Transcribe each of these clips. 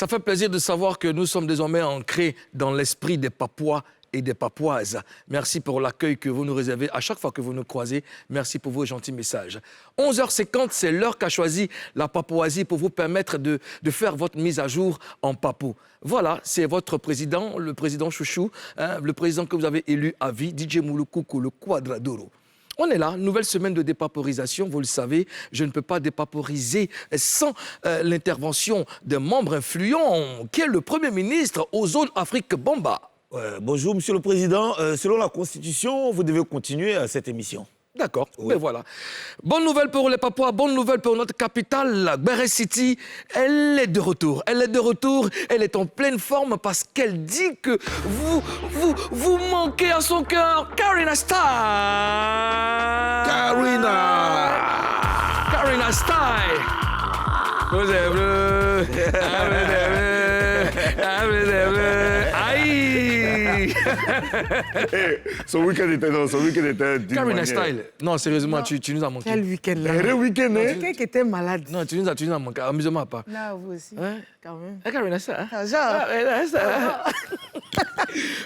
Ça fait plaisir de savoir que nous sommes désormais ancrés dans l'esprit des Papouas et des Papouases. Merci pour l'accueil que vous nous réservez à chaque fois que vous nous croisez. Merci pour vos gentils messages. 11h50, c'est l'heure qu'a choisi la Papouasie pour vous permettre de faire votre mise à jour en papou. Voilà, c'est votre président, le président Chouchou, le président que vous avez élu à vie, DJ Moulukoukou, le Quadradoro. On est là, nouvelle semaine de dépaporisation, vous le savez, je ne peux pas dépaporiser sans l'intervention d'un membre influent qui est le Premier ministre aux zones Afrique Bomba. Bonjour, Monsieur le Président. Selon la Constitution, vous devez continuer cette émission. D'accord, oui. Mais voilà. Bonne nouvelle pour les Papouas, bonne nouvelle pour notre capitale, Béré City. Elle est de retour, elle est en pleine forme parce qu'elle dit que vous manquez à son cœur. Karina Style. Karina Style. Vous êtes aïe. Son week-end était Karina Style. Non, sérieusement, non. Tu nous as manqué. Quel week-end là? Quel week-end, hein? Quelqu'un qui était malade. Non, tu nous as manqué. Amusez-moi pas. Là, vous aussi. Hein? Quand même. Karina Style. Genre.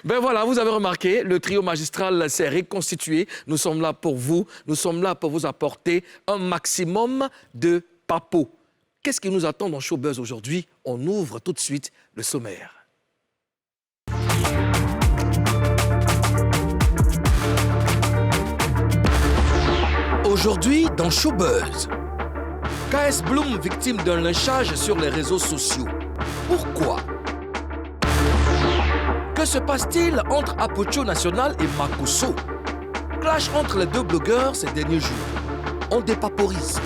Ben voilà, vous avez remarqué, le trio magistral s'est reconstitué. Nous sommes là pour vous. Nous sommes là pour vous apporter un maximum de papos. Qu'est-ce qui nous attend dans Showbuzz aujourd'hui? On ouvre tout de suite le sommaire. Aujourd'hui, dans Showbuzz, KS Bloom victime d'un lynchage sur les réseaux sociaux. Pourquoi? Que se passe-t-il entre Apocho National et Makosso? Clash entre les deux blogueurs ces derniers jours. On dépaporise.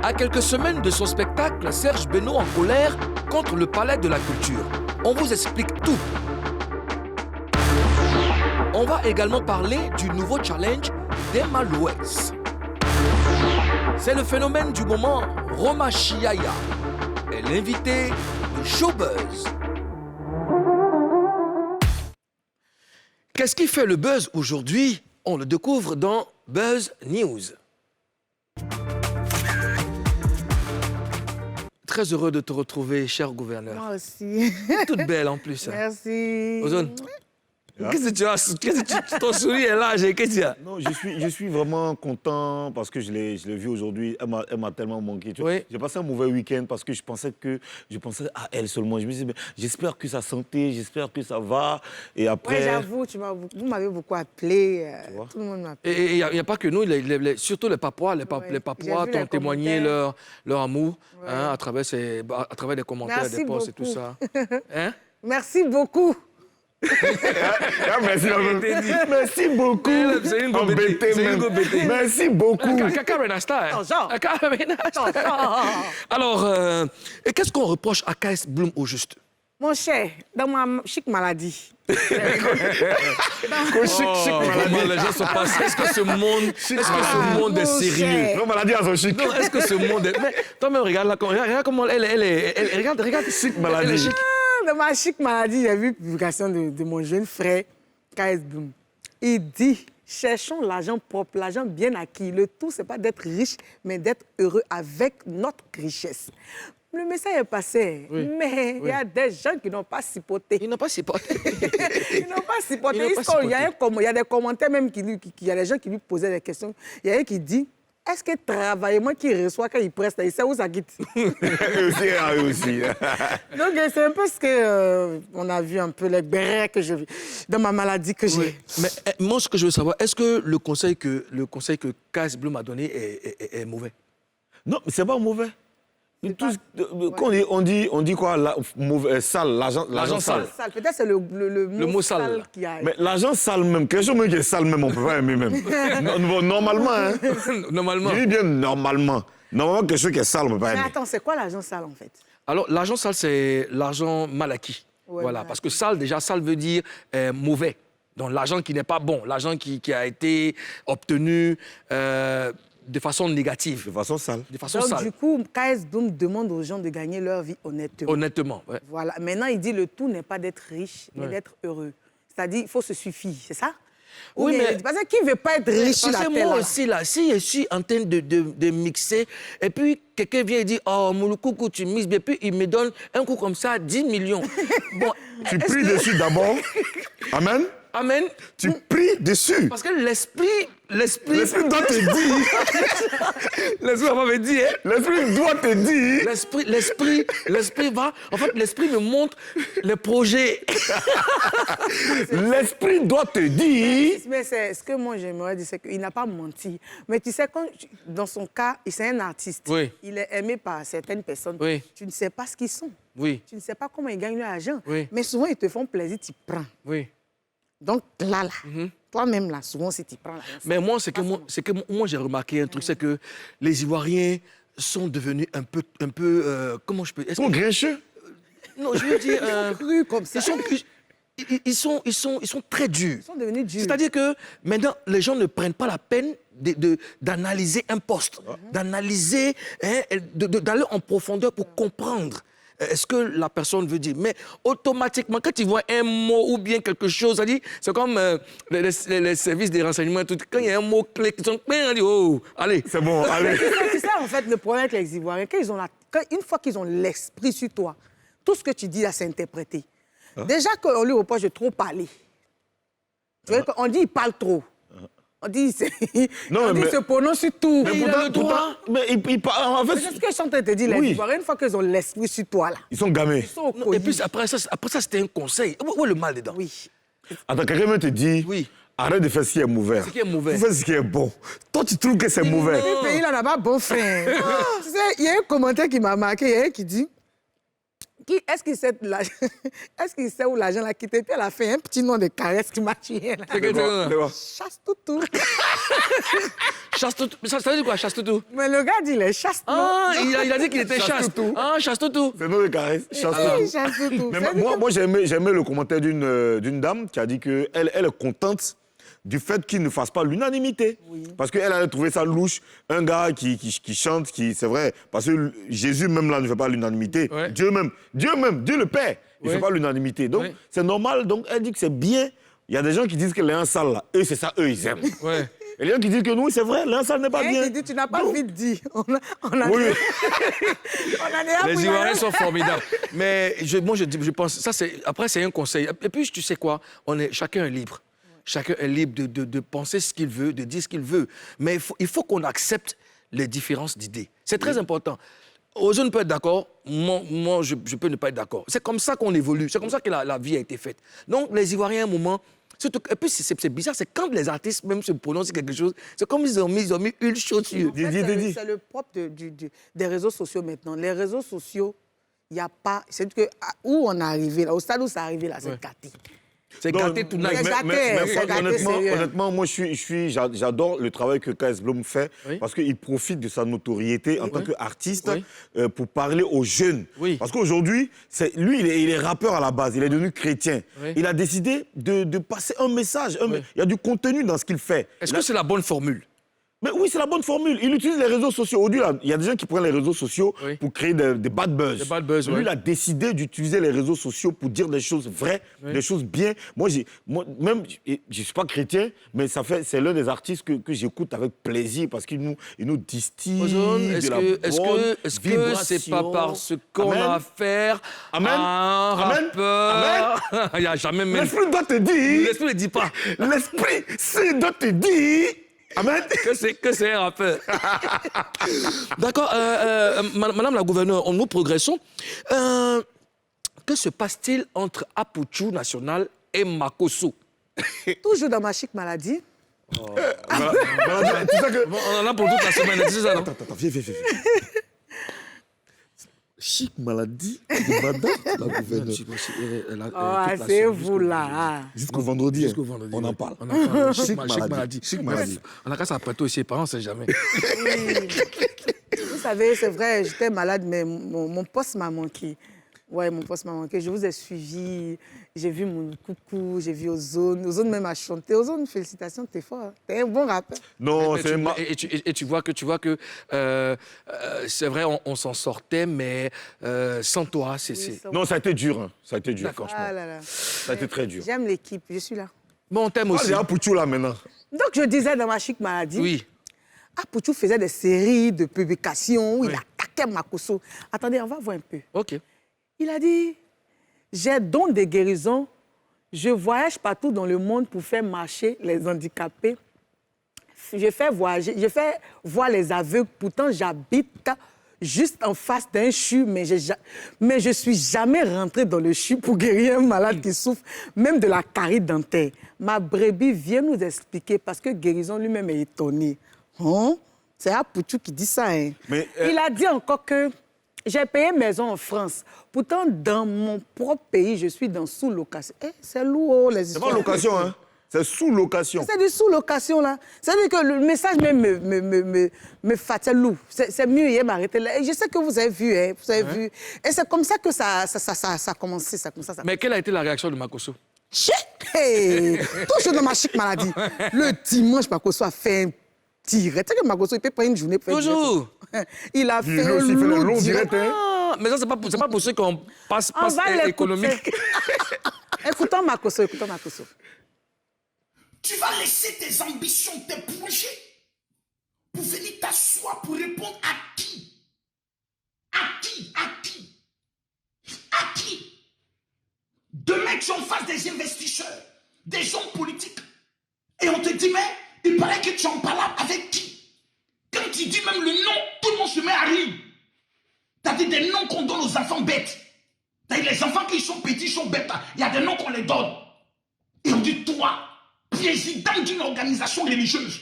À quelques semaines de son spectacle, Serge Benoît en colère contre le palais de la culture. On vous explique tout. On va également parler du nouveau challenge d'Emma Loès. C'est le phénomène du moment Roma Chiaya. Elle est l'invitée de Showbuzz. Qu'est-ce qui fait le buzz aujourd'hui? On le découvre dans Buzz News. Très heureux de te retrouver, cher gouverneur. Moi aussi. Toute belle en plus. Merci. Ozone, qu'est-ce que tu as? Ton sourire est là, qu'est-ce que tu as? Non, je suis vraiment content parce que je l'ai vu aujourd'hui. Elle m'a tellement manqué. Oui. J'ai passé un mauvais week-end parce que je pensais à elle seulement. Je me disais, j'espère que sa santé, j'espère que ça va. Et après... Ouais, j'avoue, vous m'avez beaucoup appelé. Tout le monde m'a appelé. Et il n'y a pas que nous, surtout les Papouas. Les Papouas t'ont témoigné leur amour à travers des commentaires, Merci des posts beaucoup. et tout ça. Hein? Merci beaucoup. Merci beaucoup. C'est une gobété. Merci beaucoup. Karina Style. Alors, et qu'est-ce qu'on reproche à KS Bloom au juste? Mon cher, dans ma chic maladie. Chic maladie. Les gens sont passés. Est-ce que ce monde est sérieux? Non, maladie à son chic. Non, est-ce que ce monde est... Mais toi-même, regarde comment elle est. Regarde. Chic maladie. Elle est chic. Dans ma chic maladie, j'ai vu une publication de mon jeune frère, KS Bloom. Il dit, cherchons l'argent propre, l'argent bien acquis. Le tout, ce n'est pas d'être riche, mais d'être heureux avec notre richesse. Le message est passé, mais il y a des gens qui n'ont pas supporté. Ils n'ont pas supporté. Ils n'ont pas supporté. Il y a des commentaires même, il y a des gens qui lui posaient des questions. Il y a un qui dit, est-ce que travaillement qu'il reçoit quand il presse, il sait où ça quitte? aussi. Donc, c'est un peu ce que on a vu un peu, les bérets que j'ai vu dans ma maladie que j'ai. Oui. Mais moi, ce que je veux savoir, est-ce que le conseil que KS Bloom a donné est mauvais? Non, mais c'est pas mauvais. Quand on dit quoi? Sale, l'argent sale. Peut-être c'est le mot sale qui a... Mais l'argent sale même, quelque chose même qui est sale même, on ne peut pas aimer même. Normalement, hein. Normalement. Je dis bien normalement. Normalement, quelque chose qui est sale, on ne peut pas aimer. Mais attends, c'est quoi l'argent sale en fait? Alors, l'argent sale, c'est l'argent mal acquis. Ouais, voilà, parce que sale, déjà, sale veut dire mauvais. Donc, l'argent qui n'est pas bon, l'argent qui a été obtenu... de façon négative. De façon sale. De façon Donc, sale. du coup, KS Bloom demande aux gens de gagner leur vie honnêtement. Honnêtement, ouais. Voilà. Maintenant, il dit le tout n'est pas d'être riche, mais d'être heureux. C'est-à-dire, il faut se suffire, c'est ça? Oui, mais... Parce que qui ne veut pas être riche sur Parce la que terre moi là? aussi, là, si je suis en train de mixer, et puis quelqu'un vient et dit, oh, Mouloukoukou, tu mixes bien, puis il me donne un coup comme ça, 10 millions. Bon, Tu pries dessus d'abord. Amen. amen. Tu pries dessus. Parce que l'esprit L'esprit doit te dire. l'esprit va me dire, hein, L'esprit doit te dire. l'esprit va, en fait, l'esprit me montre les projets. L'esprit doit te dire. Mais c'est ce que moi j'aimerais dire, c'est qu'il n'a pas menti. Mais tu sais, dans son cas, c'est un artiste. Oui. Il est aimé par certaines personnes. Oui. Tu ne sais pas ce qu'ils sont. Oui, Tu ne sais pas comment ils gagnent leur argent. Oui. Mais souvent, ils te font plaisir, tu prends. oui. Donc là, toi-même, là, souvent, si tu prends l'argent. Mais moi, moi j'ai remarqué un truc, c'est que les Ivoiriens sont devenus un peu comment je peux... Ils sont grincheux. Non, je veux dire... Cru comme ça. ils sont très durs. Ils sont devenus durs. C'est-à-dire que maintenant, les gens ne prennent pas la peine d'analyser un poste, d'analyser, hein, d'aller en profondeur pour comprendre ce que la personne veut dire. Mais automatiquement, quand tu vois un mot ou bien quelque chose, c'est comme les services des renseignements, tout, quand il y a un mot clé, ils sont on dit, oh, allez. C'est bon, allez. Tu sais, en fait, le problème avec les Ivoiriens, une fois qu'ils ont l'esprit sur toi, tout ce que tu dis là, c'est interprété. Déjà qu'on lui reproche de trop parler. Tu vois, on dit il parle trop. On dit Non, il se prononce sur tout. Mais il a le droit. mais il parle. En C'est fait, ce que je suis en train de te dire, les Oui. Ivoiriens, une fois qu'ils ont l'esprit sur toi, là, ils sont gamés. ils sont au Non, colis. et puis après ça, c'était un conseil. Où est le mal dedans? Oui. Attends, quelqu'un vient te dire. Oui. Arrête de faire ce qui est mauvais. Ce qui est mauvais. Fais ce qui est bon. Toi, tu trouves que c'est mauvais. Le pays, là, n'a pas bon frère. Tu sais, il y a un commentaire qui m'a marqué, il y a un qui dit... Est-ce qu'il sait, est-ce qu'il sait où l'argent l'a quitté? Puis elle a fait un petit nom de caresse qui m'a tué. Là. C'est que- C'est bon. Chasse toutou. Chasse toutou. Ça veut dire quoi, chasse toutou? Mais le gars dit les chasse. Ah, il a dit qu'il était chasse. toutou. Ah, chasse toutou. C'est nous les caresses. Chasse Non, tout. il chasse toutou. Mais C'est moi j'ai aimé le commentaire d'une dame qui a dit qu'elle elle est contente du fait qu'il ne fasse pas l'unanimité. Parce qu'elle a trouvé ça louche. Un gars qui chante, c'est vrai, parce que Jésus même là ne fait pas l'unanimité. Ouais. Dieu le Père, il ne Ouais. fait pas l'unanimité. Donc Ouais. c'est normal, donc elle dit que c'est bien. Il y a des gens qui disent que les uns sales là, eux c'est ça, eux ils aiment. Ouais. Et les gens qui disent que nous, c'est vrai, l'un sale n'est pas Hein, bien. il dit, tu n'as pas Non. vite dit. On a Oui. on a déjà Les pris Ivoiriens la- sont formidables. Mais je pense, ça après c'est un conseil. Et puis tu sais quoi, chacun est libre. Chacun est libre de penser ce qu'il veut, de dire ce qu'il veut. Mais il faut qu'on accepte les différences d'idées. C'est très important. Ozone peut être d'accord, moi je peux ne pas être d'accord. C'est comme ça qu'on évolue, c'est comme ça que la vie a été faite. Donc les Ivoiriens, à un moment, surtout, et puis c'est bizarre, c'est quand les artistes même se prononcent sur quelque chose, c'est comme ils ont mis une chose sur eux. En fait, Dis. c'est le propre des réseaux sociaux maintenant. Les réseaux sociaux, il n'y a pas... C'est que où on est arrivé, là, au stade où c'est arrivé, là, c'est gâté. C'est Non, gâté tout night. C'est gâté, sérieux. honnêtement, moi, j'adore le travail que KS Blom fait Oui. parce qu'il profite de sa notoriété en tant qu'artiste Oui. pour parler aux jeunes. Oui. Parce qu'aujourd'hui, lui, il est rappeur à la base, il est devenu chrétien. Oui. Il a décidé de passer un message. Il y a du contenu dans ce qu'il fait. Est-ce que c'est la bonne formule? Mais oui, c'est la bonne formule. Il utilise les réseaux sociaux. Aujourd'hui, là, il y a des gens qui prennent les réseaux sociaux Oui. pour créer des bad buzz. Des bad buzz, Lui, ouais. il a décidé d'utiliser les réseaux sociaux pour dire des choses vraies, des choses bien. Moi, même, je ne suis pas chrétien, mais c'est l'un des artistes que j'écoute avec plaisir parce qu'il nous distille Ozone, de est-ce la que bonne c'est pas vibration. parce qu'on Amen. a affaire Amen. à un Amen. rappeur? Il n'y a jamais même... L'esprit doit te dire. L'esprit ne dit pas L'esprit, c'est doit te dire. Amen. que c'est un rappeur. D'accord. Madame la gouverneure, nous progressons. Que se passe-t-il entre Apuchu National et Makosso? Toujours dans ma chic maladie. Voilà, tu sais que... On en a pour toute la semaine, c'est ça, non? Attends, viens. Chic maladie de madame la gouverneure. Ah, c'est vous là. Jusqu'au vendredi, Jusqu'au vendredi. on en parle. On en parle. Chic Chic maladie. Chic maladie. On a qu'à s'apprêter aussi, parents, on ne sait jamais. Vous savez, c'est vrai, j'étais malade, mais mon poste m'a manqué. Ouais, mon poste m'a manqué. Je vous ai suivi, j'ai vu mon coucou, j'ai vu Ozone. Ozone même a chanté. Ozone, félicitations, t'es fort. T'es un bon rappeur. Non, Mais tu vois que c'est vrai, on s'en sortait, mais sans toi, c'est... Non, ça a été dur. Hein. Ça a été dur, D'accord. franchement. Ah là là. Ça a été très dur. J'aime l'équipe, je suis là. Bon, on t'aime Moi, aussi. j'ai un Pouchou là maintenant. Donc, je disais dans ma chic maladie, Oui. Pouchou faisait des séries de publications où il attaquait Makosso. Attendez, on va voir un peu. OK. Il a dit, j'ai don de guérison, je voyage partout dans le monde pour faire marcher les handicapés. Je fais voyager, je fais voir les aveugles, pourtant j'habite juste en face d'un CHU, mais je suis jamais rentrée dans le CHU pour guérir un malade qui souffre même de la carie dentaire. Ma brebis vient nous expliquer parce que guérison lui-même est étonné. Hein? C'est Pouchou qui dit ça. Hein? Mais, Il a dit encore que j'ai payé maison en France. Pourtant, dans mon propre pays, je suis dans sous-location. C'est lourd, les c'est histoires. pas location, hein. C'est sous-location. C'est du sous-location, là. C'est-à-dire que le message même me fatigue lourd. C'est mieux hier m'arrêter là. Et je sais que vous avez vu, hein. Vous avez vu. Et c'est comme ça que ça a commencé. Mais quelle a été la réaction de Makosso? Hey, toujours dans ma chic maladie. Le dimanche, Makosso a fait un direct. Tu sais que Makosso, il peut prendre une journée pour faire un Toujours. direct. Il a Lui fait un aussi, il fait le long direct. direct, hein. Ah, mais ça, c'est pas pour ceux qu'on passe On va l'écouter. économique. Écoutons Makosso, écoutons Makosso. Tu vas laisser tes ambitions, tes projets, pour venir t'asseoir pour répondre à qui? À qui? À qui? À qui? Demain, tu en fasses des investisseurs, des hommes politiques. Et on te dit, mais il paraît que tu en parles avec qui? Quand tu dis même le nom, tout le monde se met à rire. T'as dit des noms qu'on donne aux enfants bêtes. T'as dit les enfants qui sont petits sont bêtes. Il y a des noms qu'on les donne. Et on dit, toi, président d'une organisation religieuse,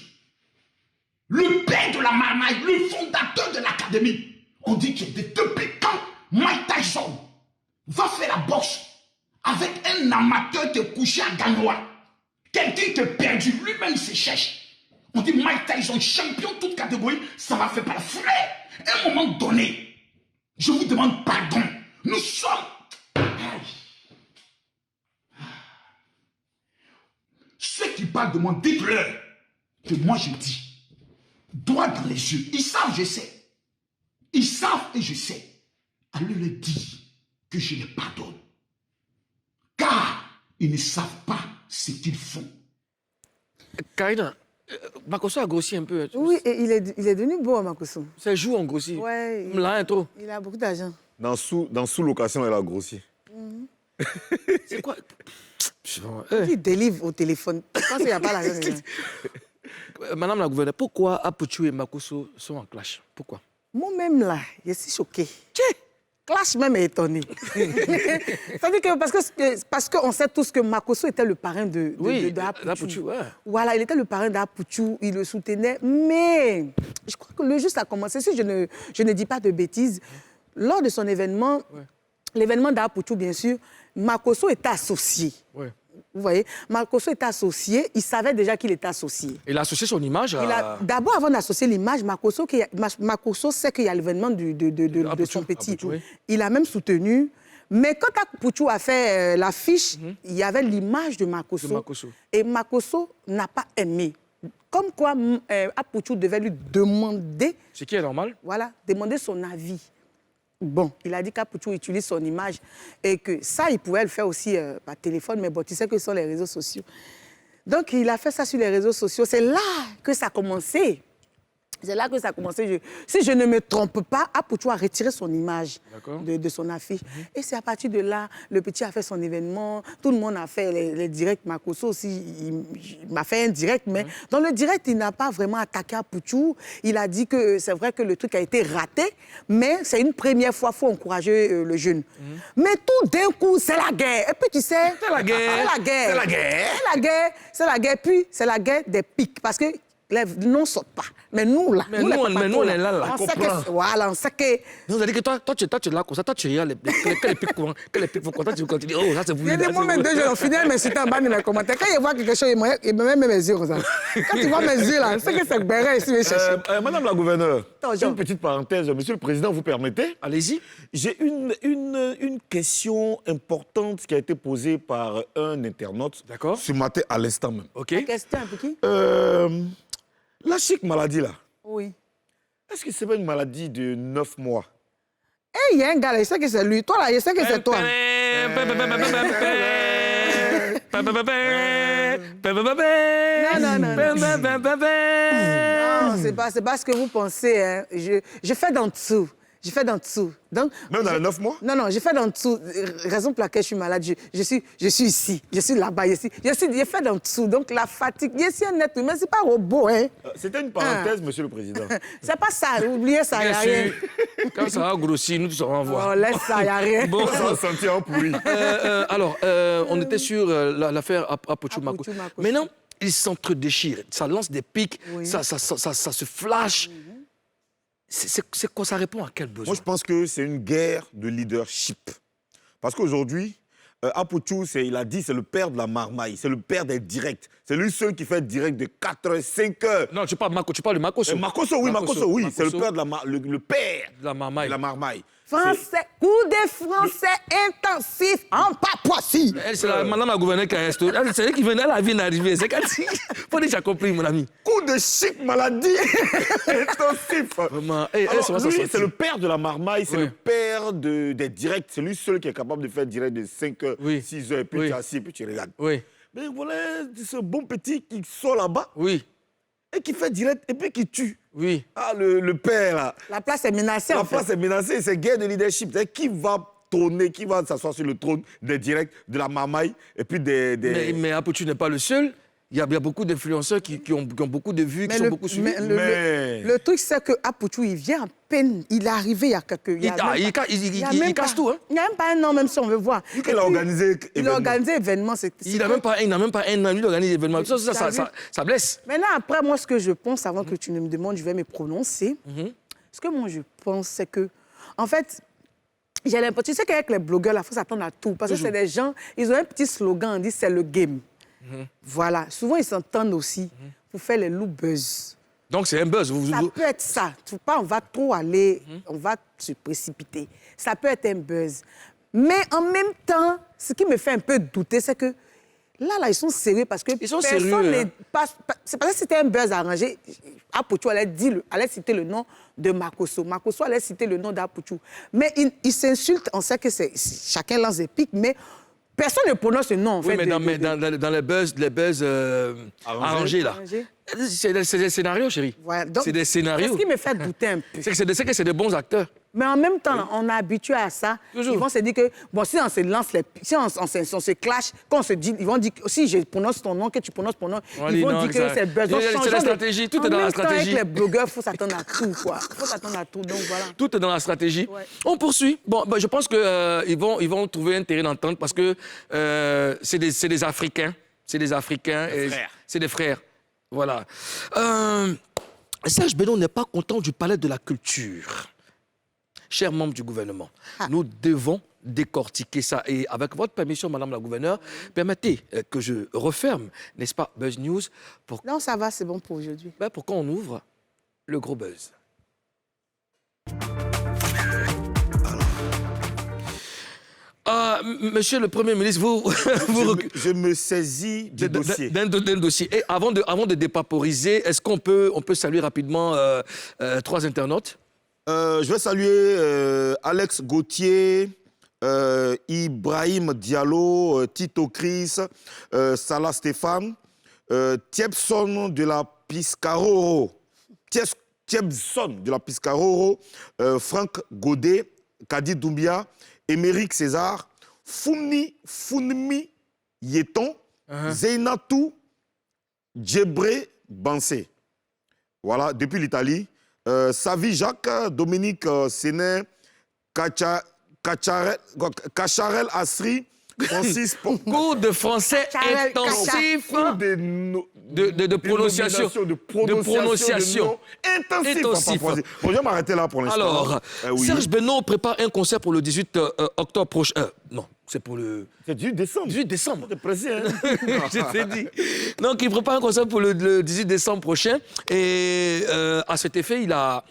le père de la marmaille, le fondateur de l'académie, on dit qu'il est depuis quand Mike Tyson va faire la boxe avec un amateur te coucher à Ganois, quelqu'un qui est perdu, lui-même se cherche. On dit Mike Tyson, champion toute catégorie, ça va faire par frère. À un moment donné, je vous demande pardon. Nous sommes... Ceux qui parlent de moi, dites-leur que moi je dis, droit dans les yeux. Ils savent, je sais. Ils savent et je sais. Allez leur dire que je les pardonne. Car ils ne savent pas ce qu'ils font. Karina, Makosso a grossi un peu. Oui, et il est devenu beau, Makosso. Ses joues ont grossi. Ouais, Là, un trop. il a beaucoup d'argent. Dans sous-location, elle a grossi. C'est quoi? Il délivre au téléphone. Je pense qu'il n'y a pas l'argent. Madame la gouverneure, pourquoi Pouchou et Makosso sont en clash? Pourquoi? Moi-même, là, je suis choquée. Clash même est étonné. C'est-à-dire que parce qu'on sait tous que Makosso était le parrain de Pouchou, ouais. Voilà, il était le parrain d'Apouchou, il le soutenait. Mais je crois que le juste a commencé, si je ne dis pas de bêtises, lors de son événement, l'événement d'Apouchou, bien sûr, Makosso était associé. Ouais. Vous voyez, Makosso était associé, il savait déjà qu'il était associé. Il a associé son image à... D'abord, avant d'associer l'image, Makosso sait qu'il y a l'événement de son petit. Pouchou, oui. Il a même soutenu. Mais quand Pouchou a fait l'affiche, il y avait l'image de Makosso. Et Makosso n'a pas aimé. Comme quoi, Pouchou devait lui demander... Ce qui est normal. Voilà, demander son avis. Bon, il a dit qu'Apouchou utilise son image et que ça, il pouvait le faire aussi par téléphone, mais bon, tu sais que ce sont les réseaux sociaux. Donc, il a fait ça sur les réseaux sociaux. C'est là que ça a commencé. C'est là que ça a commencé. Si je ne me trompe pas, Apouchou a retiré son image de son affiche. Et c'est à partir de là, le petit a fait son événement. Tout le monde a fait les directs. Makosso aussi, il m'a fait un direct. Mais dans le direct, il n'a pas vraiment attaqué Apouchou. Il a dit que c'est vrai que le truc a été raté, mais c'est une première fois, il faut encourager le jeune. Mais tout d'un coup, c'est la guerre. Et puis tu sais... C'est la guerre. C'est la guerre. C'est la guerre. C'est la guerre. C'est la guerre. Puis c'est la guerre des pics. Parce que les noms ne sortent pas. Mais nous, là, Mais nous, on est là. on sait que... Voilà, on sait que... Non, vous avez dit que toi, tu es là comme ça, toi, tu regardes que les pics vont content, tu continues. Oh, ça, c'est vous. Il y a des moments de jeu, au final, mais c'est en bas dans les commentaires. Quand il voit quelque chose, il me met mes yeux comme ça. Quand tu vois mes yeux, là, c'est que c'est Béret ici, me chercher. Madame la gouverneure, Jean. une petite parenthèse. Monsieur le Président, vous permettez? Allez-y. J'ai une question importante qui a été posée par un internaute ce matin à l'instant même. OK. La question, pour qui? La chic maladie, là, Oui. est-ce que c'est pas une maladie de 9 mois? Il y a un gars là, il sait que c'est lui. Toi, là, il sait que c'est toi. Non, c'est pas ce que vous pensez. Hein. Je fais d'en dessous. Je fais d'en dessous. Donc, Même dans les 9 mois? Non, je fais d'en dessous. Raison pour laquelle je suis malade, je suis ici. Je suis là-bas, ici. Je fais d'en dessous. Donc, la fatigue, je suis un être humain, c'est pas robot. Hein. C'était une parenthèse, Monsieur le Président. C'est pas ça, oubliez ça, il n'y a Bien rien. sûr. Quand ça va grossir, nous tous on va voir. Oh, laisse ça, il n'y a rien. Bon, Ça va sentir un pourri. alors, on était sur l'affaire Apochou Makosso. Apochou Makosso. Maintenant, ils s'entre-déchirent. Ça lance des pics, Oui. ça se flash. C'est quoi, ça répond à quel besoin? Moi, je pense que c'est une guerre de leadership. Parce qu'aujourd'hui, Apochou, il a dit, c'est le père de la marmaille, c'est le père des directs. C'est lui seul qui fait direct de 4 h 5 heures. Non, tu parles de Makosso. Makosso, oui, c'est le père de le père de la marmaille. de la marmaille. Français, cours de français intensif en Papouasie. Elle, c'est madame la gouverneure qui a resté. C'est elle qui venait, elle vient d'arriver. C'est qu'elle dit. Faut dire que j'ai compris, mon ami. Coup de chic maladie intensif. Vraiment. Hey, Alors, ça va lui, sortir. c'est le père de la marmaille, c'est Oui. le père des directs. C'est lui seul qui est capable de faire direct de 5 heures, Oui. 6 heures, et puis Oui. tu es assis, et puis tu regardes. Oui, Mais voilà, ce bon petit qui sort là-bas oui, et qui fait direct et puis qui tue. oui. Ah, le père, là. La place est menacée, La en fait. place est menacée, c'est guerre de leadership. C'est qui va trôner, qui va s'asseoir sur le trône des directs, de la marmaille, et puis Mais Apochou n'est pas le seul. Il y a beaucoup d'influenceurs qui ont beaucoup de vues, qui Mais sont beaucoup suivis. le truc, c'est que Apochou, il vient à peine. Il est arrivé il y a quelques... Il casse tout, hein. Il n'y a même pas un an, même si on veut voir. Vu qu'il a organisé Il a organisé l'événement. Il n'a même pas un an, lui, d'organiser l'événement. Ça blesse. Maintenant, après, moi, ce que je pense, avant que tu ne me demandes, je vais me prononcer. Ce que moi, je pense, c'est que, en fait, j'ai l'impression, tu sais qu'avec les blogueurs, il faut s'attendre à tout. Parce que c'est des gens, ils ont un petit slogan, on dit c'est le game. Voilà. Souvent, ils s'entendent aussi pour faire les loups buzz. Donc, c'est un buzz. Ça peut être ça. Faut pas, on va trop aller, on va se précipiter. Ça peut être un buzz. Mais en même temps, ce qui me fait un peu douter, c'est que là, ils sont sérieux parce que Ils sont personne sérieux, n'est hein. c'est parce que c'était un buzz arrangé. Apochou allait citer le nom de Makosso. Makosso allait citer le nom d'Apochou. Mais ils s'insultent, on sait que chacun lance des pics, mais personne ne prononce le nom, en Oui, fait. mais dans les buzz arrangés, là. Arrangés. C'est des scénarios, chérie. Voilà, donc, C'est des scénarios. C'est ce qui me fait douter un peu. C'est que c'est des bons acteurs. Mais en même temps, on est habitué à ça. Toujours. Ils vont se dire que, bon, si on se lance, si on se clash, quand on se dit, ils vont dire, si je prononce ton nom, que tu prononces ton nom, ils vont dire que c'est besoin. C'est la stratégie, tout est dans la stratégie. Avec les blogueurs, il faut s'attendre à tout, quoi. Il faut s'attendre à tout, donc voilà. Tout est dans la stratégie. Ouais. On poursuit. Bon, je pense qu'ils vont trouver un terrain d'entente parce que c'est des Africains. C'est des Africains. Des frères. C'est des frères. Voilà. Serge Benoît n'est pas content du palais de la culture. Chers membres du gouvernement, nous devons décortiquer ça. Et avec votre permission, Madame la gouverneure, permettez que je referme, n'est-ce pas, Buzz News, pour Non, ça va, c'est bon pour aujourd'hui. quand on ouvre le gros buzz. Monsieur le Premier ministre, Je me saisis du dossier. d'un dossier. Et avant de dépaporiser, est-ce qu'on peut saluer rapidement 3 internautes? Je vais saluer Alex Gauthier, Ibrahim Diallo, Tito Chris, Salah Stéphane, Tiepson de la Piscaroro, Franck Godet, Kadi Doumbia, Émeric César, Funmi Yeton, Zeinatou Djebré Bansé. Voilà, depuis l'Italie. Savi Jacques, Dominique Séné, Kacharel Asri, Francis Cours de français intensif de prononciation. De prononciation. Intensif. Bon, je vais m'arrêter là pour l'instant. Alors, oui. Serge Benoît prépare un concert pour le 18 octobre prochain. Non, c'est pour le C'est 18 décembre. 18 décembre. T'es pressé, hein? Je t'ai dit. Donc, il prépare un concert pour le 18 décembre prochain. Et à cet effet, il a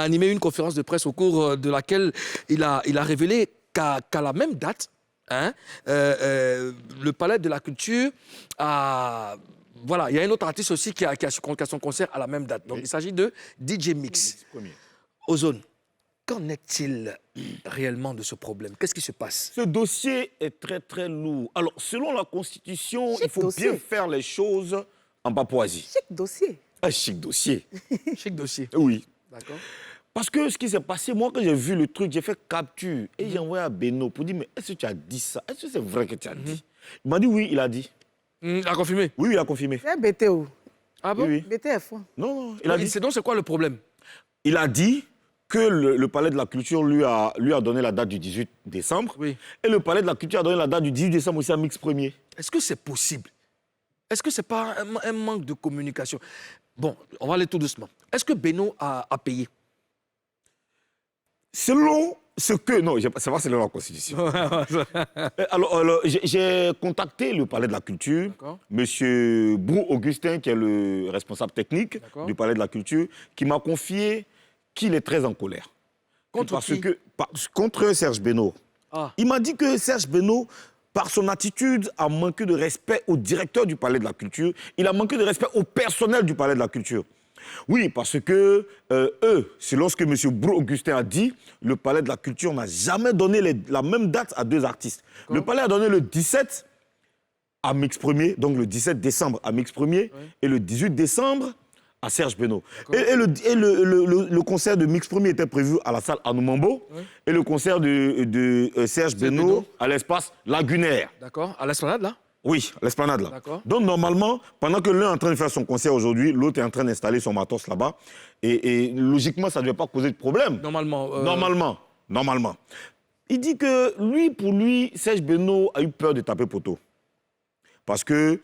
animé une conférence de presse au cours de laquelle il a révélé qu'à la même date, le Palais de la Culture a... Voilà, il y a un autre artiste aussi qui a son concert à la même date. Donc, il s'agit de DJ Mix. Ozone, qu'en est-il réellement de ce problème? Qu'est-ce qui se passe? Ce dossier est très, très lourd. Alors, selon la Constitution, Chic il faut dossier. bien faire les choses en Papouasie. Chic dossier. Un chic dossier. Chic dossier. Oui. D'accord. Parce que ce qui s'est passé, moi, quand j'ai vu le truc, j'ai fait capture et j'ai envoyé à Beno pour dire, mais est-ce que tu as dit ça? Est-ce que c'est vrai que tu as dit? Il m'a dit oui, il a dit. À confirmer. Oui, il a confirmé. C'est BTO. Ah bon? Oui, oui. BTF. Non, non, il a dit. Donc, c'est quoi le problème? Il a dit que le Palais de la Culture lui a donné la date du 18 décembre. Oui. Et le Palais de la Culture a donné la date du 18 décembre aussi à Mix Premier. Est-ce que c'est possible? Est-ce que ce n'est pas un manque de communication? Bon, on va aller tout doucement. Est-ce que Beno a payé? Selon ce que... Non, c'est pas selon la Constitution. Alors, j'ai contacté le Palais de la Culture, D'accord. M. Brou Augustin, qui est le responsable technique D'accord. du Palais de la Culture, qui m'a confié qu'il est très en colère. Contre qui? Contre Serge Beno. Ah. Il m'a dit que Serge Beno, par son attitude, a manqué de respect au directeur du Palais de la Culture. Il a manqué de respect au personnel du Palais de la Culture. Oui, parce que c'est lorsque M. Brou Augustin a dit, le Palais de la Culture n'a jamais donné la même date à deux artistes. Le Palais a donné le 17 à Mix Premier, donc le 17 décembre à Mix Premier, et le 18 décembre à Serge Beno. Et le concert de Mix Premier était prévu à la salle Anoumambo, et le concert de Serge Beno à l'espace Lagunaire. D'accord. À l'esplanade, là? Oui, l'esplanade là. D'accord. Donc normalement, pendant que l'un est en train de faire son concert aujourd'hui, l'autre est en train d'installer son matos là-bas. Et logiquement, ça ne devait pas causer de problème. Normalement. Normalement. Il dit que pour lui, Serge Beno a eu peur de taper poteau. Parce que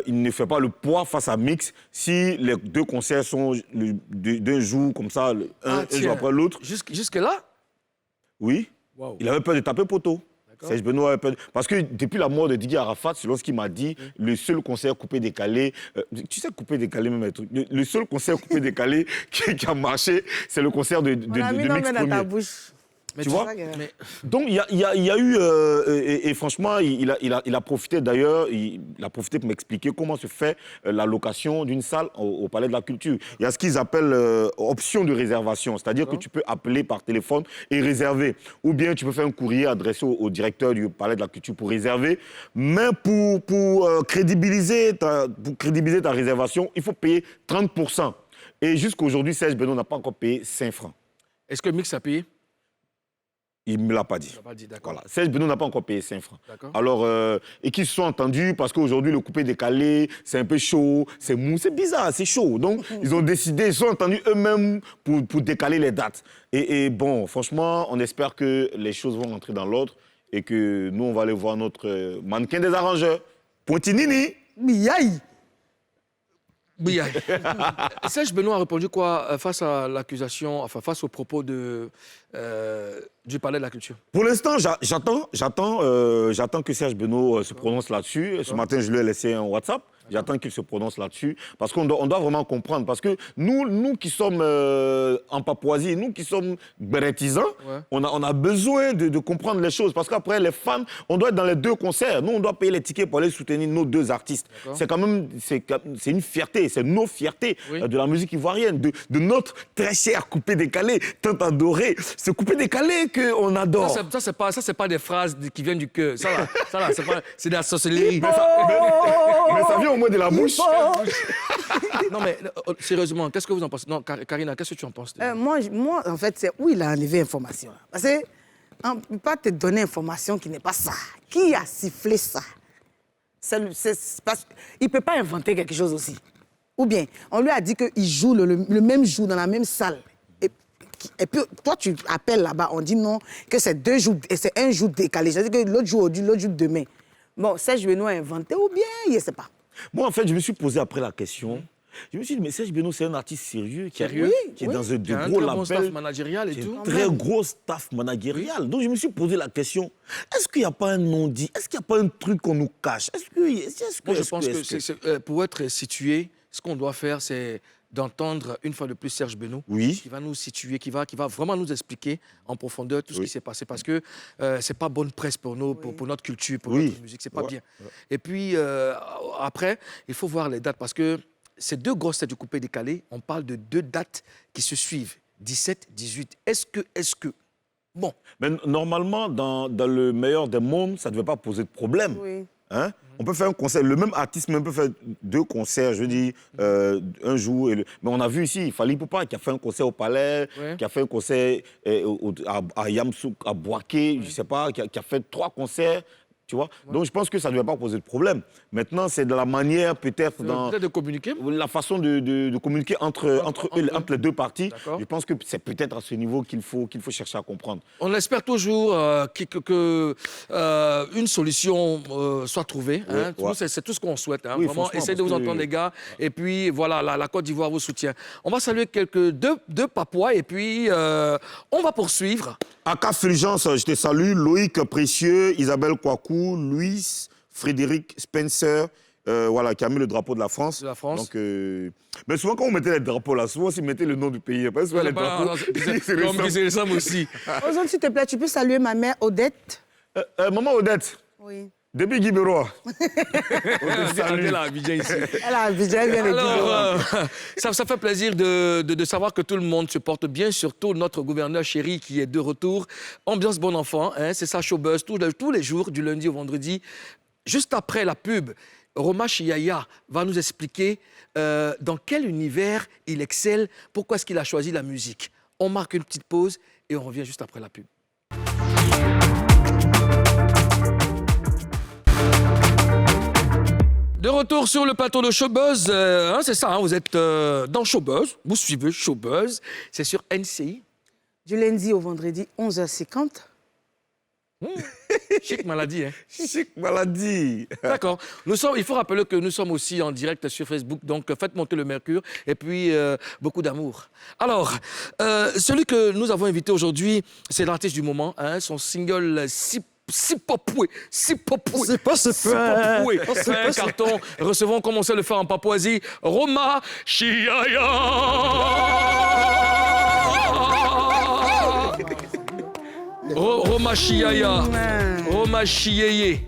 il ne fait pas le poids face à Mix si les deux concerts sont d'un jour comme ça, un jour après l'autre. Jusque-là? Oui. Wow. Il avait peur de taper poteau. Serge Beno avait peur. Parce que depuis la mort de Didier Arafat, c'est lorsqu'il m'a dit le seul concert coupé-décalé, tu sais, coupé-décalé même un truc, le seul concert coupé-décalé qui a marché, c'est le concert de On a mis Mix l'homme dans ta Premier. bouche. Mais Tu vois mais- Donc, il y a eu, et franchement, il a profité d'ailleurs, il a profité pour m'expliquer comment se fait la location d'une salle au Palais de la Culture. Il y a ce qu'ils appellent option de réservation, c'est-à-dire que tu peux appeler par téléphone et réserver. Ou bien tu peux faire un courrier adressé au directeur du Palais de la Culture pour réserver. Mais pour crédibiliser ta réservation, il faut payer 30%. Et jusqu'à aujourd'hui, Serge Beno n'a pas encore payé 5 francs. Est-ce que Mix a payé? Il ne me l'a pas dit. Il n'a pas dit, d'accord. Voilà. Serge Beno n'a pas encore payé 5 francs. D'accord. Alors, et qu'ils se sont entendus parce qu'aujourd'hui, le coupé décalé, c'est un peu chaud, c'est mou, c'est bizarre, c'est chaud. Donc, ils ont décidé, ils se sont entendus eux-mêmes pour décaler les dates. Et bon, franchement, on espère que les choses vont rentrer dans l'ordre et que nous, on va aller voir notre mannequin des arrangeurs, Pontinini. Miaï. Oui, Serge Beno a répondu quoi face à l'accusation, enfin face aux propos du Palais de la Culture? Pour l'instant, j'attends que Serge Beno se prononce là-dessus. Ce matin, je lui ai laissé un WhatsApp. J'attends qu'il se prononce là-dessus. Parce qu'on doit vraiment comprendre. Parce que nous qui sommes en Papouasie, nous qui sommes bérétisans, on a besoin de comprendre les choses. Parce qu'après, les fans, on doit être dans les deux concerts. Nous, on doit payer les tickets pour aller soutenir nos deux artistes. C'est quand même c'est une fierté. C'est nos fiertés de la musique ivoirienne. De notre très cher coupé-décalé, tant adoré. Ce coupé-décalé qu'on adore. Ça, c'est pas des phrases qui viennent du cœur. C'est de la sorcellerie. Mais ça vient au moins de la bouche. Non, mais sérieusement, qu'est-ce que vous en pensez? Non, Karina, qu'est-ce que tu en penses? Moi, en fait, c'est où il a enlevé information. Parce que on ne peut pas te donner information qui n'est pas ça. Qui a sifflé ça? Parce qu'il ne peut pas inventer quelque chose aussi. Ou bien, on lui a dit qu'il joue le même jour dans la même salle. Et puis, toi, tu appelles là-bas, on dit non, que c'est 2 jours, et c'est 1 jour décalé. C'est-à-dire que l'autre jour aujourd'hui, l'autre jour demain. Bon, Serge Beno a inventé ou bien, il ne sait pas. Moi, en fait, je me suis posé après la question. Je me suis dit, mais Serge Beno, c'est un artiste sérieux qui est dans un Il y a un gros très bon staff label. managérial et C'est tout. un très gros staff managérial. Donc, je me suis posé la question, est-ce qu'il n'y a pas un non-dit? Est-ce qu'il n'y a pas un truc qu'on nous cache? Moi, je pense que pour être situé, ce qu'on doit faire, c'est d'entendre une fois de plus Serge Beno, qui va nous situer, qui va vraiment nous expliquer en profondeur tout ce qui s'est passé. Parce que c'est pas bonne presse pour nous, pour notre culture, pour notre musique, c'est pas bien. Et puis, après, il faut voir les dates, parce que ces 2 grosses têtes du coupé décalé, on parle de 2 dates qui se suivent. 17, 18. Est-ce que... Bon, Mais normalement, dans le meilleur des mondes, ça ne devait pas poser de problème. Oui. Hein? On peut faire un concert, le même artiste même peut faire 2 concerts, je dis, un jour. Mais on a vu ici, Fally Ipupa qui a fait un concert au Palais, Ouais. qui a fait un concert à Yamsouk, à Boaké, je ne sais pas, qui a fait 3 concerts. Tu vois? Donc je pense que ça ne devait pas poser de problème. Maintenant, c'est de la manière, peut-être, dans peut-être de communiquer. la façon de communiquer entre les 2 parties. D'accord. Je pense que c'est peut-être à ce niveau qu'il faut chercher à comprendre. On espère toujours que une solution soit trouvée. Hein. Ouais. Nous, c'est tout ce qu'on souhaite. Hein. Oui, Vraiment, franchement, essayez de vous parce que- entendre, les gars. Et puis, voilà, la Côte d'Ivoire vous soutient. On va saluer deux Papouas et puis on va poursuivre. Aka Fulgence, je te salue. Loïc Précieux, Isabelle Kouakou, Louis, Frédéric Spencer, voilà, qui a mis le drapeau de la France. De la France. Donc, mais souvent, quand on mettait les drapeaux là, souvent, on mettait le nom du pays. Parce que souvent, les drapeaux, c'est le Comme sang. c'est le Sam aussi. Aujourd'hui, s'il te plaît, tu peux saluer ma mère Odette. Maman Odette, Oui. depuis Guy Bérois. Salut là, Abidjan ici. Elle a Abidjan, elle vient de dire. Alors, ça fait plaisir de savoir que tout le monde se porte bien, surtout notre gouverneur chéri qui est de retour. Ambiance bon enfant, hein, c'est ça, Showbuzz, tous les jours, du lundi au vendredi. Juste après la pub, Roma Chiaya va nous expliquer dans quel univers il excelle, pourquoi est-ce qu'il a choisi la musique. On marque une petite pause et on revient juste après la pub. De retour sur le plateau de Showbuzz, hein, c'est ça, hein, vous êtes dans Showbuzz, vous suivez Showbuzz, c'est sur NCI. Du lundi au vendredi, 11h50. Chic maladie, hein. Chic maladie. D'accord. Il faut rappeler que nous sommes aussi en direct sur Facebook, donc faites monter le mercure et puis beaucoup d'amour. Alors, celui que nous avons invité aujourd'hui, c'est l'artiste du moment, hein, son single Sipopoué. C'est un carton. Recevons, comme on sait le faire en Papouasie, Roma Chiaya. Roma Chiaya. Roma Chiaye.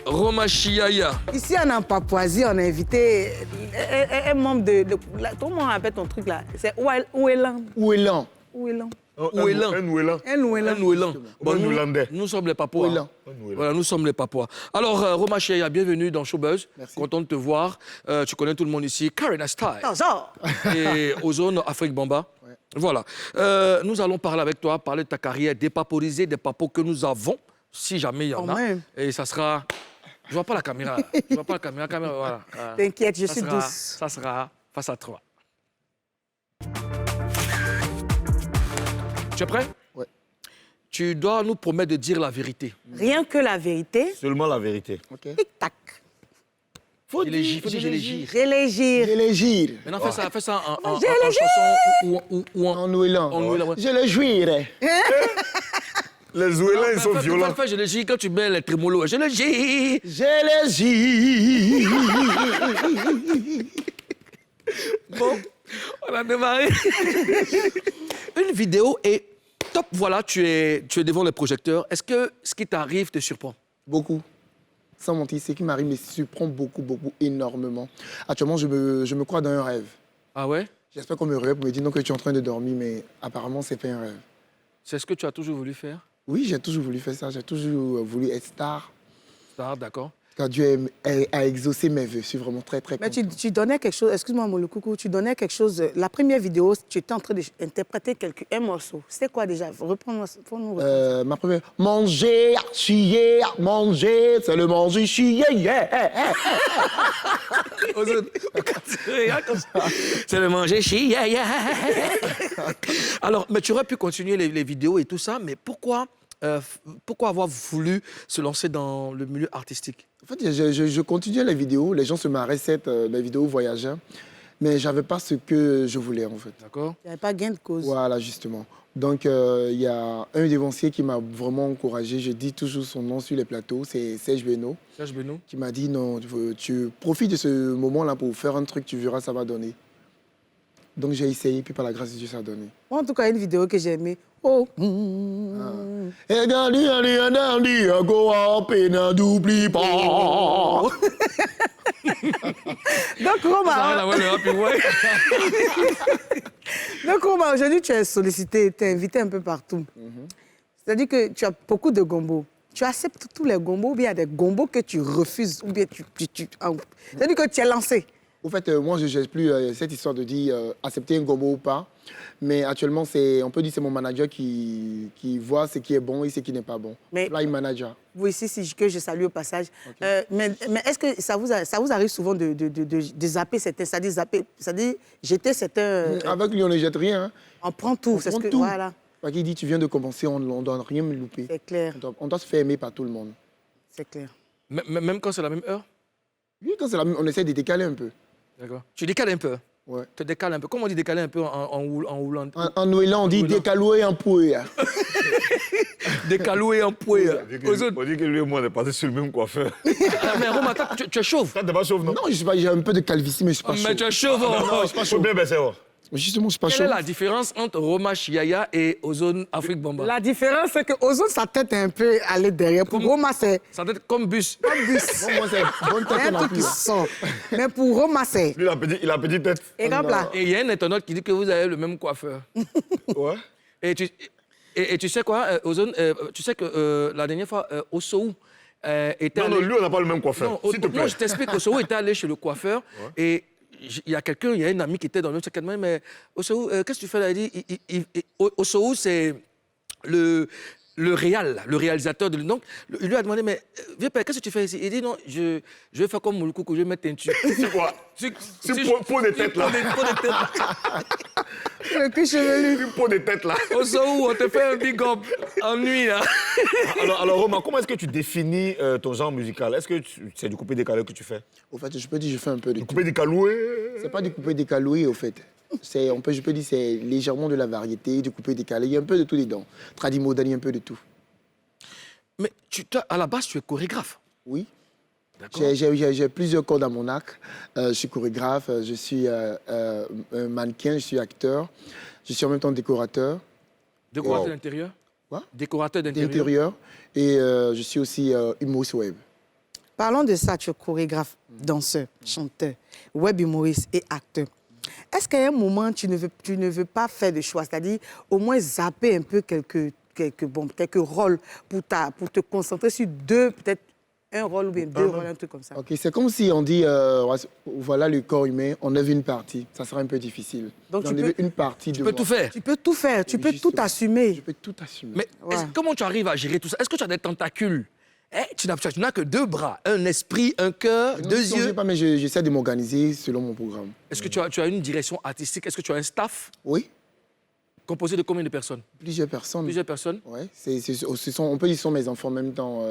Roma Chiaya. Ici, en Papouasie, on a invité un membre comment on appelle ton truc là? C'est Ouélan. Ouélan. Ouélan. Ouélan. Un Ouélan. Un Ouélan. Un Ouélan. Bon, Un Ouélandais. nous sommes les Papouas. Ouélan. Voilà, nous sommes les Papouas. Alors, Roma Chiaya, bienvenue dans Showbuzz. Merci. Content de te voir. Tu connais tout le monde ici. Karina Style. Bonjour. Et Ozone Afrique Bamba. Ouais. Voilà. Nous allons parler avec toi, parler de ta carrière, dépaporiser des papos que nous avons, si jamais il y en Quand a. même. Et ça sera... Je vois pas la caméra. Je vois pas la caméra. Voilà. T'inquiète, je Ça suis sera- douce. Ça sera face à toi. Tu es prêt? Ouais. Tu dois nous promettre de dire la vérité. Rien que la vérité. Seulement la vérité. Ok. Tic-tac. Faut dire, j'élégir. J'élégir. Élégir. Maintenant, fais ça en J'élégir. chanson ou en... En Ouélan. En Ouélan, ouais. Je le jouirai. Les Ouélans, ils sont violents. Fais j'élégir quand tu mets les trémolos. J'élégir. J'élégir. Bon, on a démarré. Une vidéo et top, voilà, tu es devant le projecteur. Est-ce que ce qui t'arrive te surprend? Beaucoup. Sans mentir, ce qui m'arrive me surprend beaucoup, énormément. Actuellement, je me crois dans un rêve. Ah ouais? J'espère qu'on me réveille pour me dire non que tu es en train de dormir, mais apparemment, c'est pas un rêve. C'est ce que tu as toujours voulu faire? Oui, j'ai toujours voulu faire ça. J'ai toujours voulu être star. Ah, d'accord. Car Dieu a exaucé mes vœux. Je suis vraiment très, très Mais content. tu donnais quelque chose, excuse-moi, mon coucou, tu donnais quelque chose. La première vidéo, tu étais en train d'interpréter un morceau. C'était quoi déjà? Reprends-moi. Ma première... Manger, chier, manger, c'est le manger, chier, yeah. C'est le manger chi, yeah, yeah. Alors, mais tu aurais pu continuer les vidéos et tout ça, mais pourquoi avoir voulu se lancer dans le milieu artistique? En fait, je continuais les vidéos, les gens se marraient, mes vidéos voyageurs, mais je n'avais pas ce que je voulais, en fait. D'accord. Il n'y avait pas gain de cause. Voilà, justement. Donc, il y a un dévancier qui m'a vraiment encouragé. Je dis toujours son nom sur les plateaux, c'est Serge Beno, Serge Beno. qui m'a dit non, tu profites de ce moment-là pour faire un truc, tu verras, ça va donner. Donc, j'ai essayé, puis par la grâce de Dieu, ça a donné. Moi, en tout cas, une vidéo que j'ai aimée. Oh. Et n'oublie pas. Donc, Ça Roma, va avoir le happy way. donc, Roma, aujourd'hui, tu es sollicité, tu es invité un peu partout. C'est-à-dire que tu as beaucoup de gombos. Tu acceptes tous les gombos ou bien il y a des gombos que tu refuses ou bien c'est-à-dire que tu es lancé. Au fait, moi, je ne gère plus cette histoire de dire accepter un gombo ou pas. Mais actuellement, on peut dire que c'est mon manager qui voit ce qui est bon et ce qui n'est pas bon. Mais- Là, il manager. Vous ici, que je salue au passage. Mais est-ce que ça vous arrive souvent de zapper certains, c'est-à-dire jeter certains... Avec lui, on ne jette rien. Hein. on prend tout, On c'est ce prend que... tout. Voilà, Parce qu'il dit, tu viens de commencer, on ne doit rien me louper. c'est clair, On doit se faire aimer par tout le monde. c'est clair. Même quand c'est la même heure? Oui, quand c'est on essaie de décaler un peu. D'accord. Tu décales un peu. Ouais. Tu décales un peu. Comment on dit décaler un peu en roulant? En Noël, on dit Nouélan. décalouer en pouet. Décalouer en pouet. On dit que lui et moi, on est passés sur le même coiffeur. Mais Roma, toi, tu es chauve. Toi, t'es pas chauve, non? Non, je sais pas, j'ai un peu de calvitie, mais je ne suis pas chaud. Mais tu es chauve. Non, je suis pas Faut chaud. bien baisser, oh. Justement, je ne suis pas Quelle chaud. est la différence entre Roma Chiaya et Ozone Afrique Bamba? La différence, c'est que Ozone, sa tête est un peu allée derrière. Pour Roma, c'est Ça doit être comme bus. un bus. Bon, moi, c'est bonne Il y a tête un qu'on a truc qui plus. sort. Mais pour Roma, c'est... Lui, il a petite tête. Et comme là, Et il y a un internaute qui dit que vous avez le même coiffeur. Ouais. Et tu sais quoi, Ozone, tu sais que la dernière fois, Osou était Non, non, allé... lui, on n'a pas le même coiffeur. Non, S'il te plaît. non, je t'explique. Osou était allé chez le coiffeur et il y a quelqu'un, il y a un ami qui était dans le second main, mais Osou, qu'est-ce que tu fais là? Il dit, Osou, c'est le réalisateur. Donc, il lui a demandé, mais viens, père, qu'est-ce que tu fais ici? Il dit, non, je vais faire comme Moulkou, je vais mettre teinture. C'est quoi? C'est peau de tête, là. le cul chevelu. Une peau de tête, là. Osou, on te fait un big up en nuit, là. Alors, Romain, comment est-ce que tu définis ton genre musical? Est-ce que c'est du coupé-décalé que tu fais? Au fait, je peux dire, je fais un peu de tout. Coupé-décaloué? C'est pas du coupé décaloué, au fait. Je peux dire c'est légèrement de la variété, du coupé décalé. Il y a un peu de tout dedans. Tradi moderne, il y a un peu de tout. Mais à la base, tu es chorégraphe. Oui. D'accord. J'ai plusieurs cordes à mon arc. Je suis chorégraphe, je suis un mannequin, je suis acteur. Je suis en même temps décorateur Décorateur Wow. d'intérieur. Quoi Décorateur d'intérieur. d'intérieur. Et je suis aussi humoriste web. Parlons de ça, tu es chorégraphe, danseur, chanteur, web humoriste et acteur. Est-ce qu'à un moment, tu ne veux pas faire de choix, c'est-à-dire au moins zapper un peu quelques rôles pour te concentrer sur peut-être un rôle ou bien deux rôles, un truc comme ça. Ok, c'est comme si on dit, voilà le corps humain, on enlève une partie. Ça sera un peu difficile. Donc, tu D'enlever peux- une partie Tu peux tout faire. Tu peux tout faire, tu Oui, peux tout justement. assumer. Je peux tout assumer. Mais Ouais. comment tu arrives à gérer tout ça? Est-ce que tu as des tentacules? Tu n'as que deux bras, un esprit, un cœur, Non, deux je ne yeux. sais pas, mais j'essaie de m'organiser selon mon programme. Est-ce que tu as une direction artistique? Est-ce que tu as un staff Oui, composé de combien de personnes? plusieurs personnes. Plusieurs personnes? Ouais, on peut dire que ce sont mes enfants en même temps,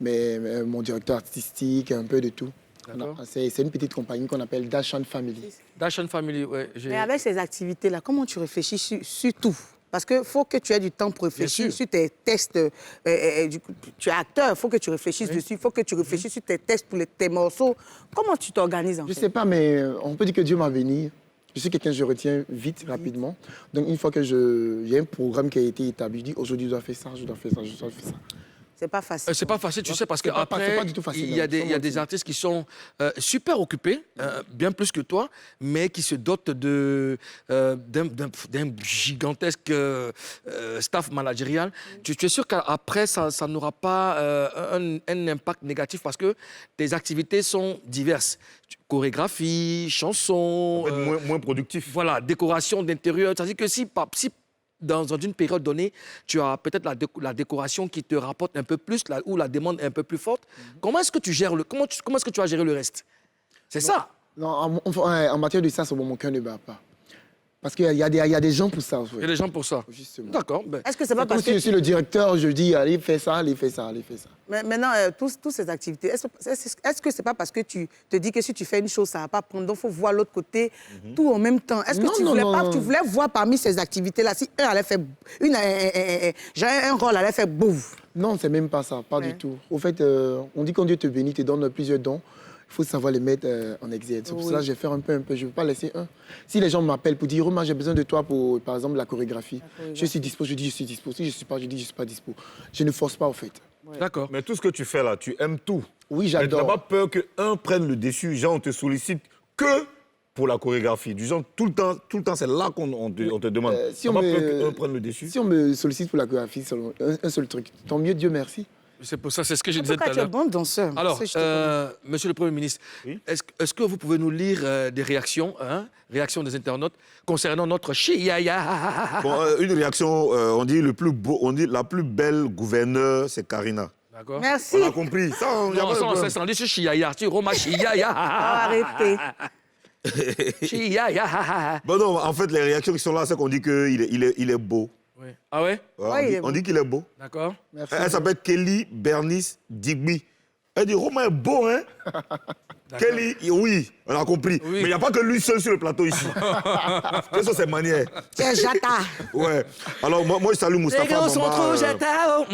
mon directeur artistique, un peu de tout. D'accord. C'est une petite compagnie qu'on appelle Dashan Family. Dashan Family, ouais. Mais avec ces activités-là, comment tu réfléchis sur tout? Parce qu'il faut que tu aies du temps pour réfléchir sûr. sur tes tests. Tu es acteur, il faut que tu réfléchisses dessus, il faut que tu réfléchisses sur tes tests pour tes morceaux. Comment tu t'organises en Je ne fait? sais pas, mais on peut dire que Dieu m'a béni. Je suis quelqu'un, je retiens vite, rapidement. Donc, une fois que il y a un programme qui a été établi, je dis aujourd'hui, je dois faire ça, je dois faire ça, je dois faire ça. C'est pas facile. C'est pas facile, tu sais, parce c'est pas- qu'après, c'est pas du tout facile, il y a non, des, sans il y a des mentir. artistes qui sont super occupés, bien plus que toi, mais qui se dotent d'un gigantesque staff managérial. Tu es sûr qu'après, ça n'aura pas un impact négatif parce que tes activités sont diverses. Chorégraphie, chansons, En fait, moins productif. voilà, décoration d'intérieur. C'est-à-dire que si dans une période donnée, tu as peut-être la décoration qui te rapporte un peu plus, ou la demande est un peu plus forte, comment est-ce que tu gères comment est-ce que tu vas gérer le reste? C'est ça. Non, en matière de ça, c'est bon, mon cœur ne bat pas. Parce qu'il y a des gens pour ça. Il y a des gens pour ça. Justement. D'accord. Est-ce que c'est pas C'est comme parce si que... je suis le directeur, je dis, allez, fais ça, allez, fais ça, allez, fais ça. Mais maintenant, toutes ces activités, est-ce que c'est pas parce que tu te dis que si tu fais une chose, ça va pas prendre, donc il faut voir l'autre côté, tout en même temps? Est-ce que Non, tu non, voulais non, pas, non. tu voulais voir parmi ces activités-là, si un allait faire, un rôle allait faire bouf? Non, c'est même pas ça, pas Ouais. du tout. Au fait, on dit quand Dieu te bénit, te donne plusieurs dons, il faut savoir les mettre en exergue. C'est pour Oui. cela que je vais faire un peu. Je ne veux pas laisser un. Si les gens m'appellent pour dire, Romain, j'ai besoin de toi pour, par exemple, la chorégraphie. Je suis dispo, je dis, je suis dispo. Si je ne suis pas, je dis, je ne suis pas dispo. Je ne force pas, au fait. D'accord. Mais tout ce que tu fais là, tu aimes tout. Oui, Tu n'as j'adore. pas peur qu'un prenne le dessus, genre on te sollicite que pour la chorégraphie. Du genre, tout le temps c'est là qu'on te demande. Si Tu on n'as pas me- peur qu'un prenne le dessus? Si on me sollicite pour la chorégraphie, seulement un seul truc. Tant mieux, Dieu merci. C'est pour ça, c'est ce que je En disais tout tout cas, à tu es l'heure. bon danseur. Alors, Ça, je te connais. Monsieur le Premier ministre, Oui. est-ce que vous pouvez nous lire des réactions, réactions des internautes concernant notre Chiaya? Bon, une réaction, on dit la plus belle gouverneure, c'est Karina. D'accord. Merci. On a compris. Ça, on y a Non, pas de ça, on problème. s'est dit sur Chiaya. Tu Roma Chiaya. Arrêtez. Chiaya. Bon, non, en fait, les réactions qui sont là, c'est qu'on dit qu'il est beau. Oui. Ah ouais? Ouais, Ouais, il est on beau. dit qu'il est beau. D'accord. Merci. Elle s'appelle Kelly Bernice Digby. Elle dit, Romain est beau, hein? Kelly, oui, on a compris. Oui. Mais il n'y a pas que lui seul sur le plateau ici. Quelles sont ses manières? Tu es Jata. Ouais. Alors, moi je salue Les Moustapha gars sont Bamba. trop jatao.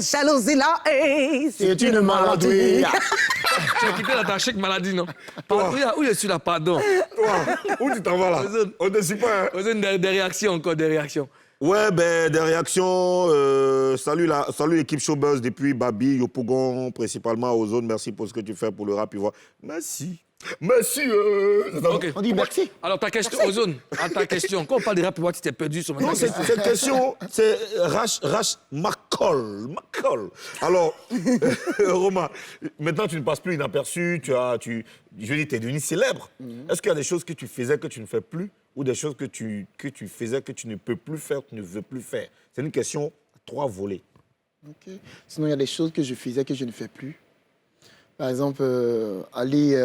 Jalousie là, C'est une maladie. Tu as quitté la tachèque maladie, non? Où je suis là, pardon? Toi, où tu t'en vas là? On ne te suit pas, hein? Vous avez des réactions encore, des réactions. Ouais, ben, des réactions. Salut l'équipe Showbuzz depuis Babi, Yopougon, principalement aux zones. Merci pour ce que tu fais pour le rap ivoire. Merci. Merci. Ok. On dit merci. Alors, ta question, Ozone, ta question. Quand on parle de rap, tu t'es perdu sur ma Non, question. cette question, c'est Rach McCall. Alors, Romain, maintenant tu ne passes plus inaperçu, je dis, tu es devenu célèbre. Est-ce qu'il y a des choses que tu faisais que tu ne fais plus ou des choses que tu faisais que tu ne peux plus faire, que tu ne veux plus faire? C'est une question à 3 volets. Ok. Sinon, il y a des choses que je faisais que je ne fais plus. Par exemple, aller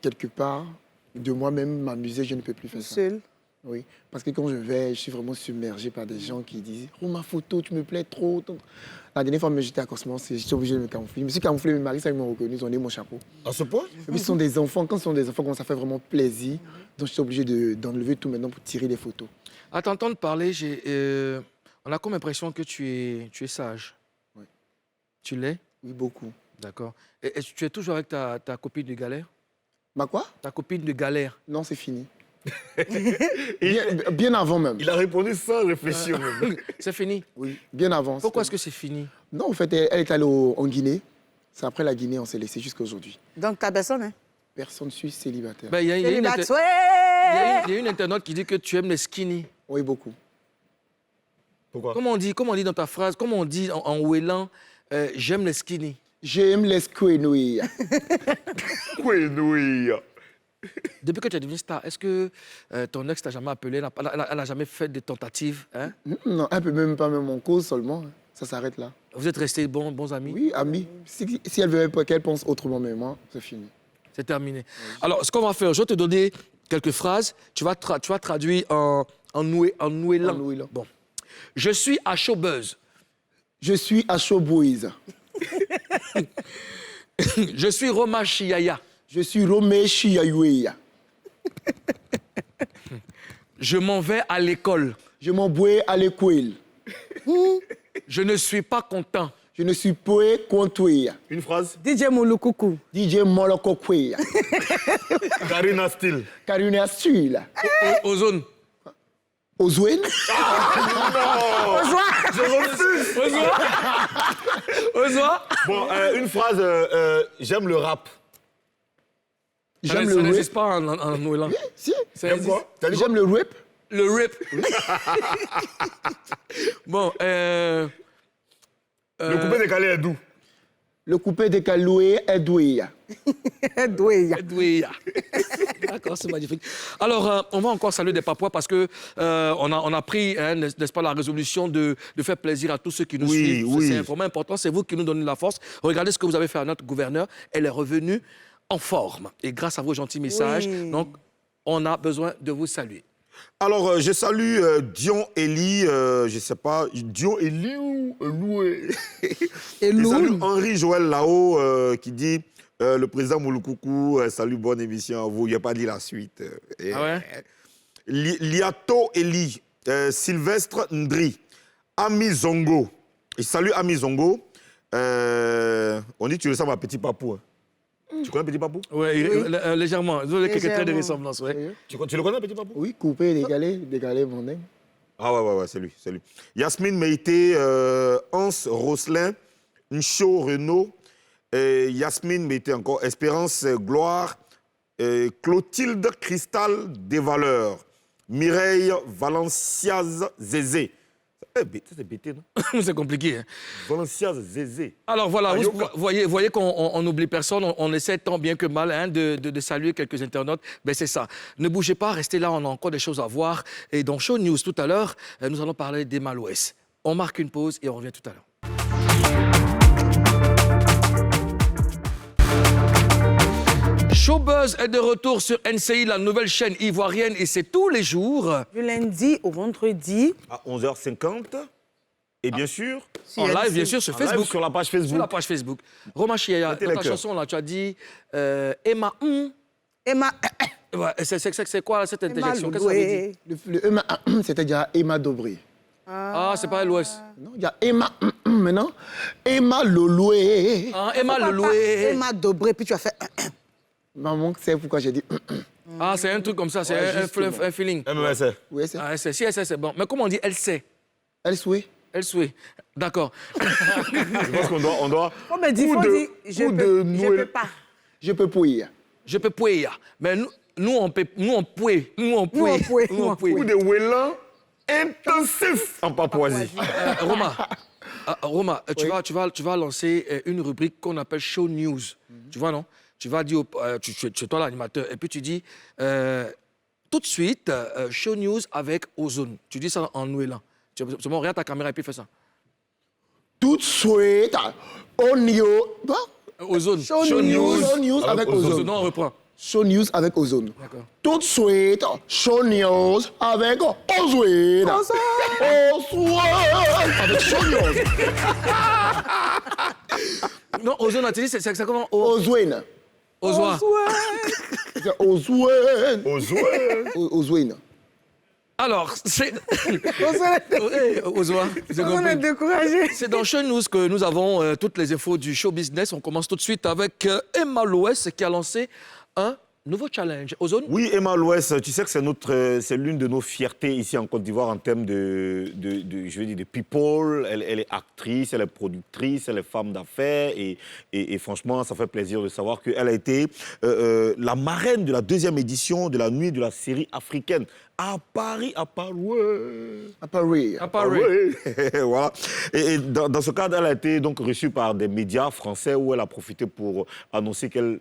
quelque part, de moi-même m'amuser, je ne peux plus faire ça. Seul. Oui, parce que quand je vais, je suis vraiment submergé par des gens qui disent « Oh, ma photo, tu me plais trop. » La dernière fois, j'étais à Cosmos, j'étais obligé de me camoufler. Je me suis camouflé, mes maris, ça, ils m'ont reconnu, ils ont donné mon chapeau. À ce point? Et puis, ce sont des enfants. Quand ce sont des enfants, ça fait vraiment plaisir. Donc, j'étais obligé d'enlever tout maintenant pour tirer des photos. À t'entendre parler, on a comme l'impression que tu es sage. Oui. Tu l'es? Oui, beaucoup. D'accord. Et tu es toujours avec ta copine de galère? Ma quoi? Ta copine de galère? Non, c'est fini. Bien avant même. Il a répondu sans réfléchir même. C'est fini. Oui, bien avant. Pourquoi est-ce que c'est fini? Non, en fait, elle est allée en Guinée. C'est après la Guinée, on s'est laissé jusqu'à aujourd'hui. Donc, ta personne, hein? Personne ne suis célibataire. Ben, il y a Célibataire. une internaute qui dit que tu aimes les skinny. Oui, beaucoup. Pourquoi? Comment on dit dans ta phrase, comment on dit en ouélan, j'aime les skinny? J'aime les squenouilles. Oui. Depuis que tu es devenu star, est-ce que ton ex t'a jamais appelé, elle n'a jamais fait de tentatives, hein? Non, elle peut même pas même en cause seulement. Ça s'arrête là. Vous êtes restés bons amis? Oui, amis. Si elle veut pas qu'elle pense autrement, mais moi, c'est fini. C'est terminé. Alors, ce qu'on va faire, je vais te donner quelques phrases. Tu vas traduire en ouélan. En ouélan. Bon. Je suis à Showbuzz. Je suis à Showboys. Je suis Roma Chiaya. Je suis Romé Chiaouéa. Je m'en vais à l'école. Je m'embrouille à l'école. Je ne suis pas content. Je ne suis pas contoué. Une phrase? DJ Mouloukoukou. DJ Molokokwe. Karina Steele. Karina Sula. Ozone. Ozwen. Ozoa. Bon, une phrase, j'aime le rap. J'aime Ça le n'existe rap. pas en ouélan. Si. Ça J'aime existe. quoi? T'as dit J'aime le rap. Le rap. Bon, Le coupé décalé est doux. Le coupé de Kaloué est doué. Douéya. Douéa. D'accord, c'est magnifique. Alors, on va encore saluer des Papouas parce que on a pris, hein, n'est-ce pas, la résolution de faire plaisir à tous ceux qui nous Oui, suivent. oui. C'est vraiment important. C'est vous qui nous donnez la force. Regardez ce que vous avez fait à notre gouverneur. Elle est revenue en forme. Et grâce à vos gentils messages, Oui. donc, on a besoin de vous saluer. Alors, je salue Dion Eli, je sais pas, Dion Eli ou Loué. Et Je salue Lou. Henri Joël là-haut qui dit le président Mouloukoukou, salut, bonne émission à vous. Il n'a pas dit la suite. Ah ouais? Liato Eli, Sylvestre Ndri, Ami Zongo. Je salue Ami Zongo. On dit que tu ressembles à Petit Papou. Hein. Tu connais Petit Papou? Oui, légèrement. Vous avez quelques traits de Légèrement. ressemblance, ouais. Tu le connais, Petit Papou? Oui, coupé, décalé, mon nez. Ah ouais, c'est lui. Yasmine Meïté, Hans Roslin, Ncho Renault, Yasmine, mettez encore. Espérance, Gloire. Clotilde Cristal des Valeurs. Mireille Valenciaz Zézé. Ça, c'est bêté, non? C'est compliqué. Hein. Valenciaz Zézé. Alors voilà, vous Ayoka. voyez qu'on n'oublie personne, on essaie tant bien que mal hein, de saluer quelques internautes. Ben c'est ça. Ne bougez pas, restez là, on a encore des choses à voir. Et dans Show News tout à l'heure, nous allons parler d'Emma Loès. On marque une pause et on revient tout à l'heure. Showbuzz est de retour sur NCI, la nouvelle chaîne ivoirienne, et c'est tous les jours. Du lundi au vendredi. À 11h50. Et bien sûr, En live, bien sûr, sur en Facebook. live sur la page Facebook. Sur la page Facebook. Roma Chia, Mettez dans les ta cœurs. chanson, là, tu as dit Emma. Emma. Ouais, c'est quoi cette Emma interjection? Qu'est-ce que ça veut dire? Loué. Le Emma, c'était déjà Emma Dobré. Ah, c'est pas l'Ouest. Non, il y a Emma maintenant. Emma Loloué. Ah, Emma Pourquoi pas Leloué. Emma Dobré, puis tu as fait. Maman, c'est pourquoi j'ai dit. Ah, c'est un truc comme ça, c'est Ouais, un feeling. MMSR. Oui, c'est. Ah, si elle sait, c'est bon. Mais comment on dit elle sait? Elle souhait. Elle souhaite. D'accord. Je pense qu'on doit... Oh, mais dis, faut dire, je peux pas. Je peux pouiller. Je peux pouiller. Mais nous on pouille. Nous on pouille. Nous, on pouille. Nous, on pouille. Coup de Wélan intensif en Papouasie. Roma, tu vas lancer une rubrique qu'on appelle Show News. Tu vois, non? Tu vas dire, tu es toi l'animateur, et puis tu dis, tout de suite, Show News avec Ozone. Tu dis ça en nouélan. Tu regarde ta caméra et puis fais ça. Tout de suite, Ozone. Show News avec Ozone. Non, on reprend. Show News avec Ozone. D'accord. Tout de suite, Show News avec Ozone. Avec Show News. Non, Ozone, tu dis, c'est comment? Ozone. Ozoa. C'est Ozone. Ozoué. Ozone. Alors, c'est... On Ozoa, j'ai est compris. découragé. C'est dans Show News que nous avons toutes les infos du show business. On commence tout de suite avec Emma Loès qui a lancé un nouveau challenge. Ozone? Oui, Emma Loès, tu sais que c'est l'une de nos fiertés ici en Côte d'Ivoire en termes je veux dire, de people. Elle est actrice, elle est productrice, elle est femme d'affaires et franchement, ça fait plaisir de savoir qu'elle a été la marraine de la 2e édition de la nuit de la série africaine à Paris, à Paris. À Paris. À Paris. Voilà. Et dans ce cadre, elle a été donc reçue par des médias français où elle a profité pour annoncer qu'elle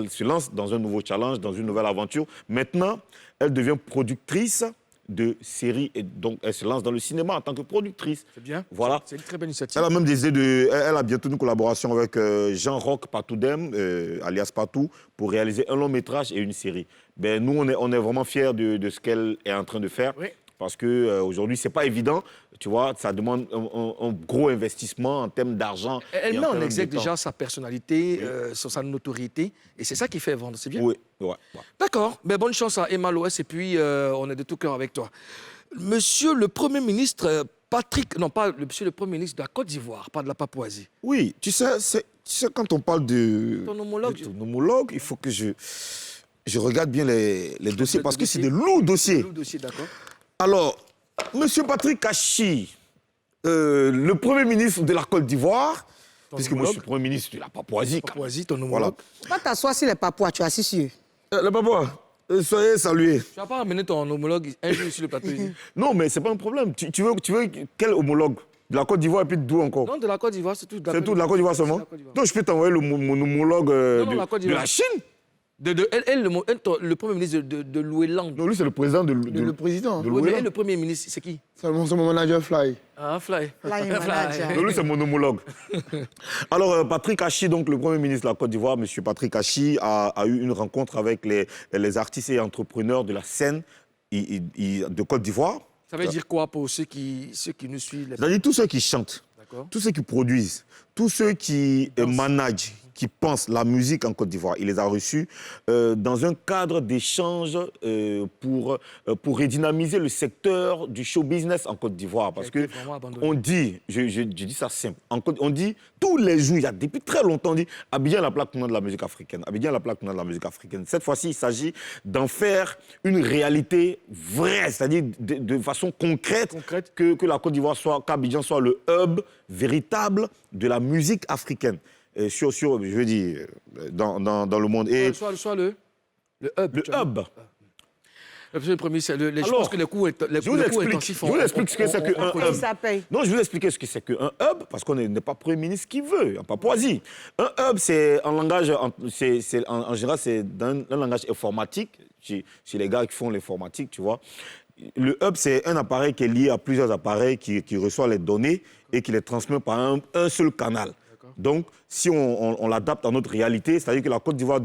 se lance dans un nouveau challenge, dans une nouvelle aventure. Maintenant, elle devient productrice de séries et donc elle se lance dans le cinéma en tant que productrice. C'est bien. Voilà. C'est une très belle initiative. Elle a même des idées elle a bientôt une collaboration avec Jean-Roch Patoudem, alias Patou, pour réaliser un long métrage et une série. Ben, nous, on est vraiment fiers de ce qu'elle est en train de faire. Oui. Parce qu'aujourd'hui, ce n'est pas évident. Tu vois, ça demande un gros investissement en termes d'argent. Elle et met en termes de exergue temps. déjà sa personnalité, sa notoriété, et c'est ça qui fait vendre, c'est bien. Oui, ouais. D'accord, mais bonne chance à Emma Loès, et puis on est de tout cœur avec toi. Monsieur le Premier ministre Monsieur le Premier ministre de la Côte d'Ivoire, pas de la Papouasie. Oui, tu sais, quand on parle de Ton homologue. de ton homologue, il faut que je regarde bien les dossiers, parce que c'est dossiers. des lourds dossiers. Le dossier, d'accord. Alors, Monsieur Patrick Kachi, le Premier ministre de la Côte d'Ivoire, puisque moi je suis Premier ministre de la Papouasie. Papouasie, ton Voilà. homologue. Pourquoi t'assois sur les papouas, tu es assis sur eux? Le papa, soyez salués. Tu vas pas ramener ton homologue un jour sur le plateau ici. Non, mais c'est pas un problème. Tu veux quel homologue? De la Côte d'Ivoire et puis d'où encore? Non, de la Côte d'Ivoire, c'est tout. C'est tout de la Côte d'Ivoire seulement? C'est la Côte d'Ivoire. Donc je peux t'envoyer mon homologue Non, la Côte de d'Ivoire. la Chine? Le Premier ministre de l'Ouélan. Non, lui c'est le président Le président. de Oui, mais l'Ouélan. le Premier ministre, c'est qui? C'est mon manager Fly. Ah, Fly. Fly manager. Non, lui, c'est mon homologue. Alors, Patrick Hachi, donc le Premier ministre de la Côte d'Ivoire, M. Patrick Hachi, a eu une rencontre avec les artistes et entrepreneurs de la scène de Côte d'Ivoire. Ça veut dire quoi pour ceux qui nous suivent? C'est-à-dire tous ceux qui chantent, D'accord. tous ceux qui produisent, tous ceux qui managent, qui pensent la musique en Côte d'Ivoire. Il les a reçus dans un cadre d'échange pour redynamiser le secteur du show business en Côte d'Ivoire. Parce que on dit, je dis ça simple, on dit tous les jours, depuis très longtemps, on dit Abidjan est la plaque tournante de la musique africaine. Abidjan est la plaque tournante de la musique africaine. Cette fois-ci, il s'agit d'en faire une réalité vraie, c'est-à-dire de façon concrète. Que la Côte d'Ivoire qu'Abidjan soit le hub véritable de la musique africaine. je veux dire, dans le monde. Et Soit le hub. le tu vois. hub. Le premier, c'est je Alors, pense que les coûts intensifs je vous explique ce que c'est qu'un Et hub. ça paye. Non, je vais vous expliquer ce que c'est qu'un hub, parce qu'on n'est pas Premier ministre qui veut, en Papouasie. Un hub, c'est un langage, en général, c'est un langage informatique, chez les gars qui font l'informatique, tu vois. Le hub, c'est un appareil qui est lié à plusieurs appareils qui reçoit les données et qui les transmet par un seul canal. Donc, si on l'adapte à notre réalité, c'est-à-dire que la Côte d'Ivoire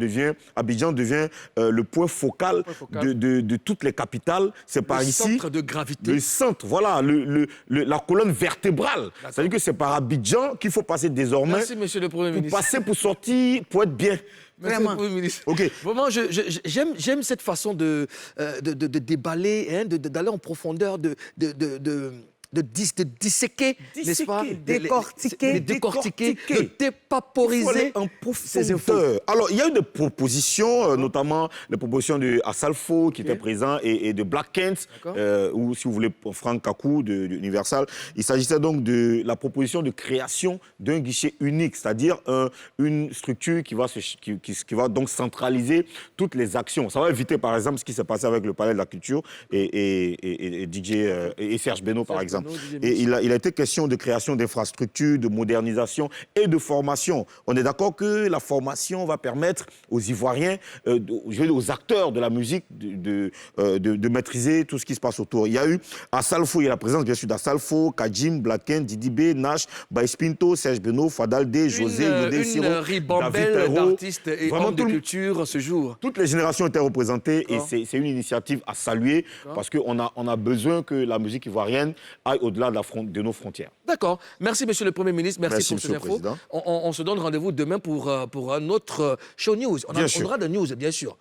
Abidjan devient le point focal de toutes les capitales. C'est par ici. Le centre de gravité. Le centre, voilà, la colonne vertébrale. C'est-à-dire que c'est par Abidjan qu'il faut passer désormais. Merci, monsieur le Premier pour ministre. passer, pour sortir, pour être bien. Merci, Vraiment. le Premier ministre. OK. Vraiment, j'aime cette façon de déballer, hein, d'aller en profondeur, de disséquer, n'est-ce pas? Décortiquer. Décortiquer, de Il faut aller dépaporiser en ces infos. profondeur. Alors, il y a eu des propositions, notamment les propositions de Assalfo qui était présent et de Black Kent, ou si vous voulez, Franck Kakou de Universal. Il s'agissait donc de la proposition de création d'un guichet unique, c'est-à-dire une structure qui va donc centraliser toutes les actions. Ça va éviter, par exemple, ce qui s'est passé avec le Palais de la Culture et DJ et Serge Beno, par exemple. Et il a été question de création d'infrastructures, de modernisation et de formation. On est d'accord que la formation va permettre aux Ivoiriens, aux acteurs de la musique, de maîtriser tout ce qui se passe autour. Il y a eu Assalfo, il y a la présence bien sûr d'Assalfo, Kajim, Blacken, Didi B, Nash, Baïs Pinto, Serge Beno, Fadal D, José, Yodé, Siro, Une ribambelle d'artistes et hommes de culture ce jour. Toutes les générations étaient représentées et c'est une initiative à saluer parce qu'on a besoin que la musique ivoirienne aille au-delà de nos frontières. D'accord. Merci, monsieur le Premier ministre. Merci pour Monsieur ces le infos. Président. On se donne rendez-vous demain pour un autre show news. On aura de news, bien sûr.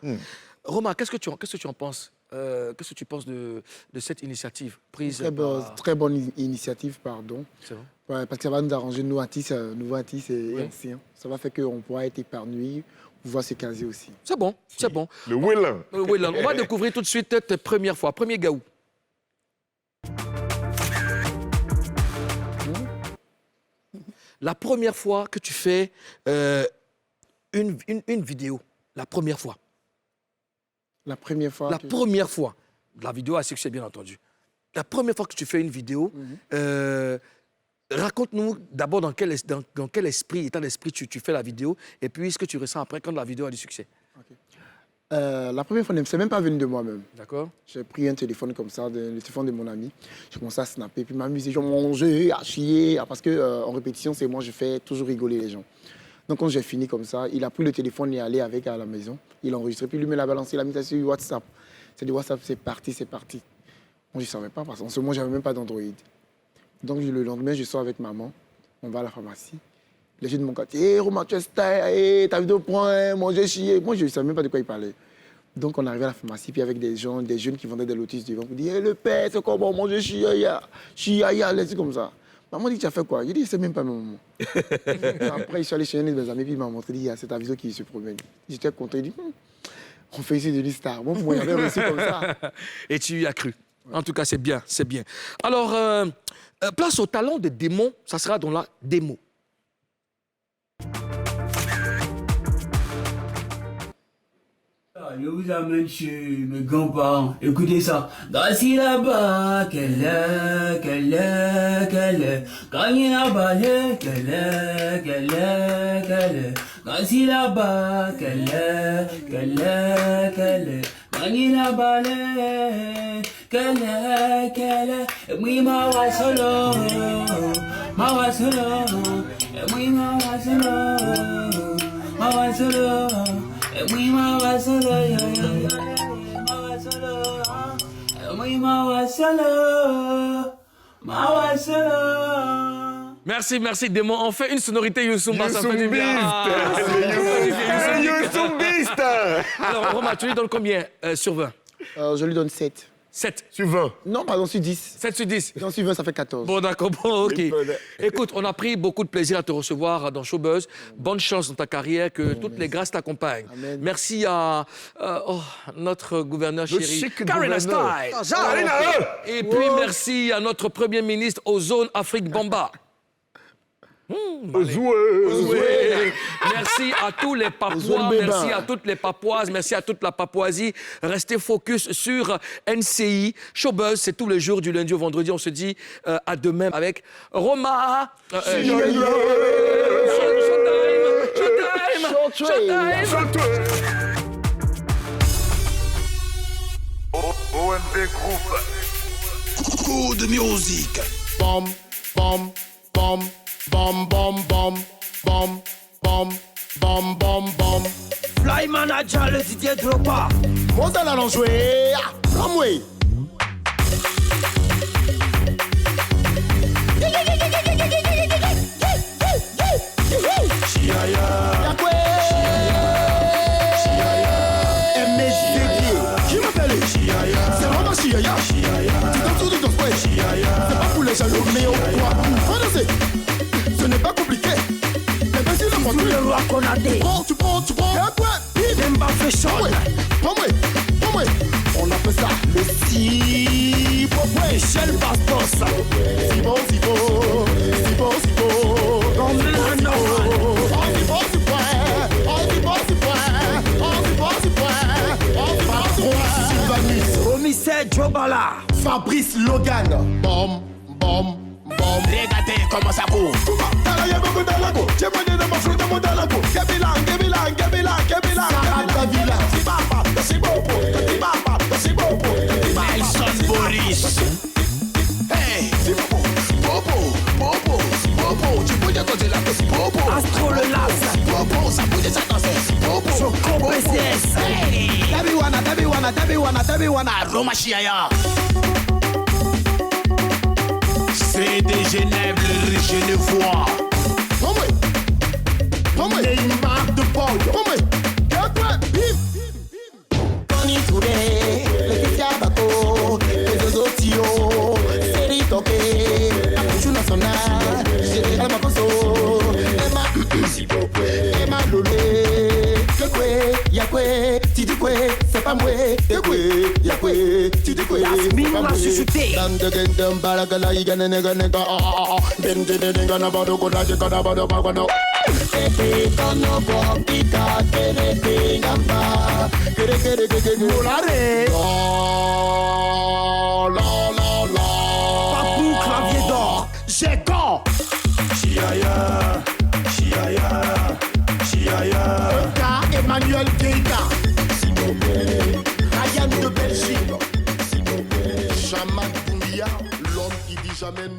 Romain, qu'est-ce que tu en penses Qu'est-ce que tu penses de cette initiative prise Très bonne initiative, pardon. C'est vrai. Ouais, parce que ça va nous arranger, nous, artistes et anciens. Ça va faire qu'on pourra être épanoui, pouvoir se caser aussi. C'est bon, c'est bon. Le Willan. Willan, on va découvrir tout de suite tes premières fois. Premier gaou. La première fois que tu fais une vidéo, la première fois. La première fois. La première fois. La vidéo a succès, bien entendu. La première fois que tu fais une vidéo, raconte-nous d'abord dans quel esprit, état d'esprit tu fais la vidéo et puis ce que tu ressens après quand la vidéo a du succès. La première fois, c'est même pas venu de moi-même. D'accord. J'ai pris un téléphone comme ça, le téléphone de mon ami. J'ai commencé à snapper, puis m'amuser, je mangeais, à chier. Parce qu'en répétition, c'est moi, je fais toujours rigoler les gens. Donc quand j'ai fini comme ça, il a pris le téléphone et est allé avec à la maison. Il a enregistré, puis lui me l'a balancé, il a mis ça sur WhatsApp. C'est du WhatsApp, c'est parti. Moi, je ne savais pas, parce qu'en ce moment, je n'avais même pas d'Android. Donc le lendemain, je sors avec maman, on va à la pharmacie. Les gens de mon quartier, hey, Romain, tu es star, hey, t'as vu 2 points, manger, chier. Moi, je ne savais même pas de quoi il parlait. Donc on arrivait à la pharmacie, puis avec des jeunes qui vendaient des lotus devant, on dit hey, le père, c'est comment manger, chiaya, laisse comme ça. Maman dit, tu as fait quoi? Je dis, c'est même pas maman. Après, je suis allé chez un de mes amis, puis il m'a montré, il y a cette aviso qui se promène. J'étais content, il dit, on fait ici de l'histoire. Bon, moi, il y avait réussi comme ça. Et tu y as cru. En tout cas, c'est bien, c'est bien. Alors, place au talent de démon, ça sera dans la démo. Je vous amène chez mes grands-parents. Écoutez ça. Voici là-bas, qu'elle est. Gagne là-bas, qu'elle est. Voici là-bas, qu'elle est. Gagne là-bas, qu'elle est. Et oui, ma wa solo. Et oui, ma wa solo. Oui, ma wa solo, ma wa solo. Merci, démon. On fait une sonorité Youssoumba, ça fait du bien. Youssoumbiste. Alors, Romain, tu lui donnes combien sur 20? Je lui donne 7. 7. Sur 20. Non, pardon, sur 10. 7 sur 10. Non, sur 20, ça fait 14. Bon, d'accord, bon, ok. Écoute, on a pris beaucoup de plaisir à te recevoir dans Showbuzz. Bonne chance dans ta carrière, que toutes les grâces t'accompagnent. Amen. Merci à notre gouverneur Le chéri, chic Karina gouverneur. Style. Et puis merci à notre Premier ministre Ozone Afrique Bamba. Jouer. Merci à tous les Papouas, merci à toutes les Papouases, merci à toute la Papouasie. Restez focus sur NCI. Showbuzz, c'est tous les jours du lundi au vendredi. On se dit à demain avec Roma. Showtime. OMB Group. Good music. Bom, bom, bom, bom, bom, bom, bom, bom, bom, bom, bom. Fly Manager, le Didier Drogba. Monte la non jouer. Come way. Yakwe. MSDG. Qui m'appelle? C'est vraiment Chiaya. Tu danses tout dans ce coin. C'est pas pour les jaloux, mais au quoi? Faut danser. Ce n'est pas compliqué. Mais vas-y, le prends. Le roi qu'on a dit. Tu prends. Yakwe. Demba Fashion. Prends-moi. On appelle ça le si beau. Michel Bastos. Si bon. Comme le normal. Commissaire Jobala. Fabrice Logan. Bom. Regardez comment ça court. Nelson Boris. Hey, Astro le Las. Choco PCS. Tabiwana, Roma Chiaya. C'est des Genève, le Genevois. Neymar de Paul. Tony Touré, Laetitia Bako, les Otio, Seri Toke, Chou National, Général Makoso, Emma Lolé, Yakwe, Tidikwe, c'est pas moi, Yakwe, Tidikwe, Yasmine m'a chuchoté. Balagala, Iganega, Bendegana Badokola, Jekana Papou clavier d'or. J'ai quand. Chiaya. Emmanuel Keita, Ryan de Belgique, Chaman Doumbia, l'homme qui dit jamais non.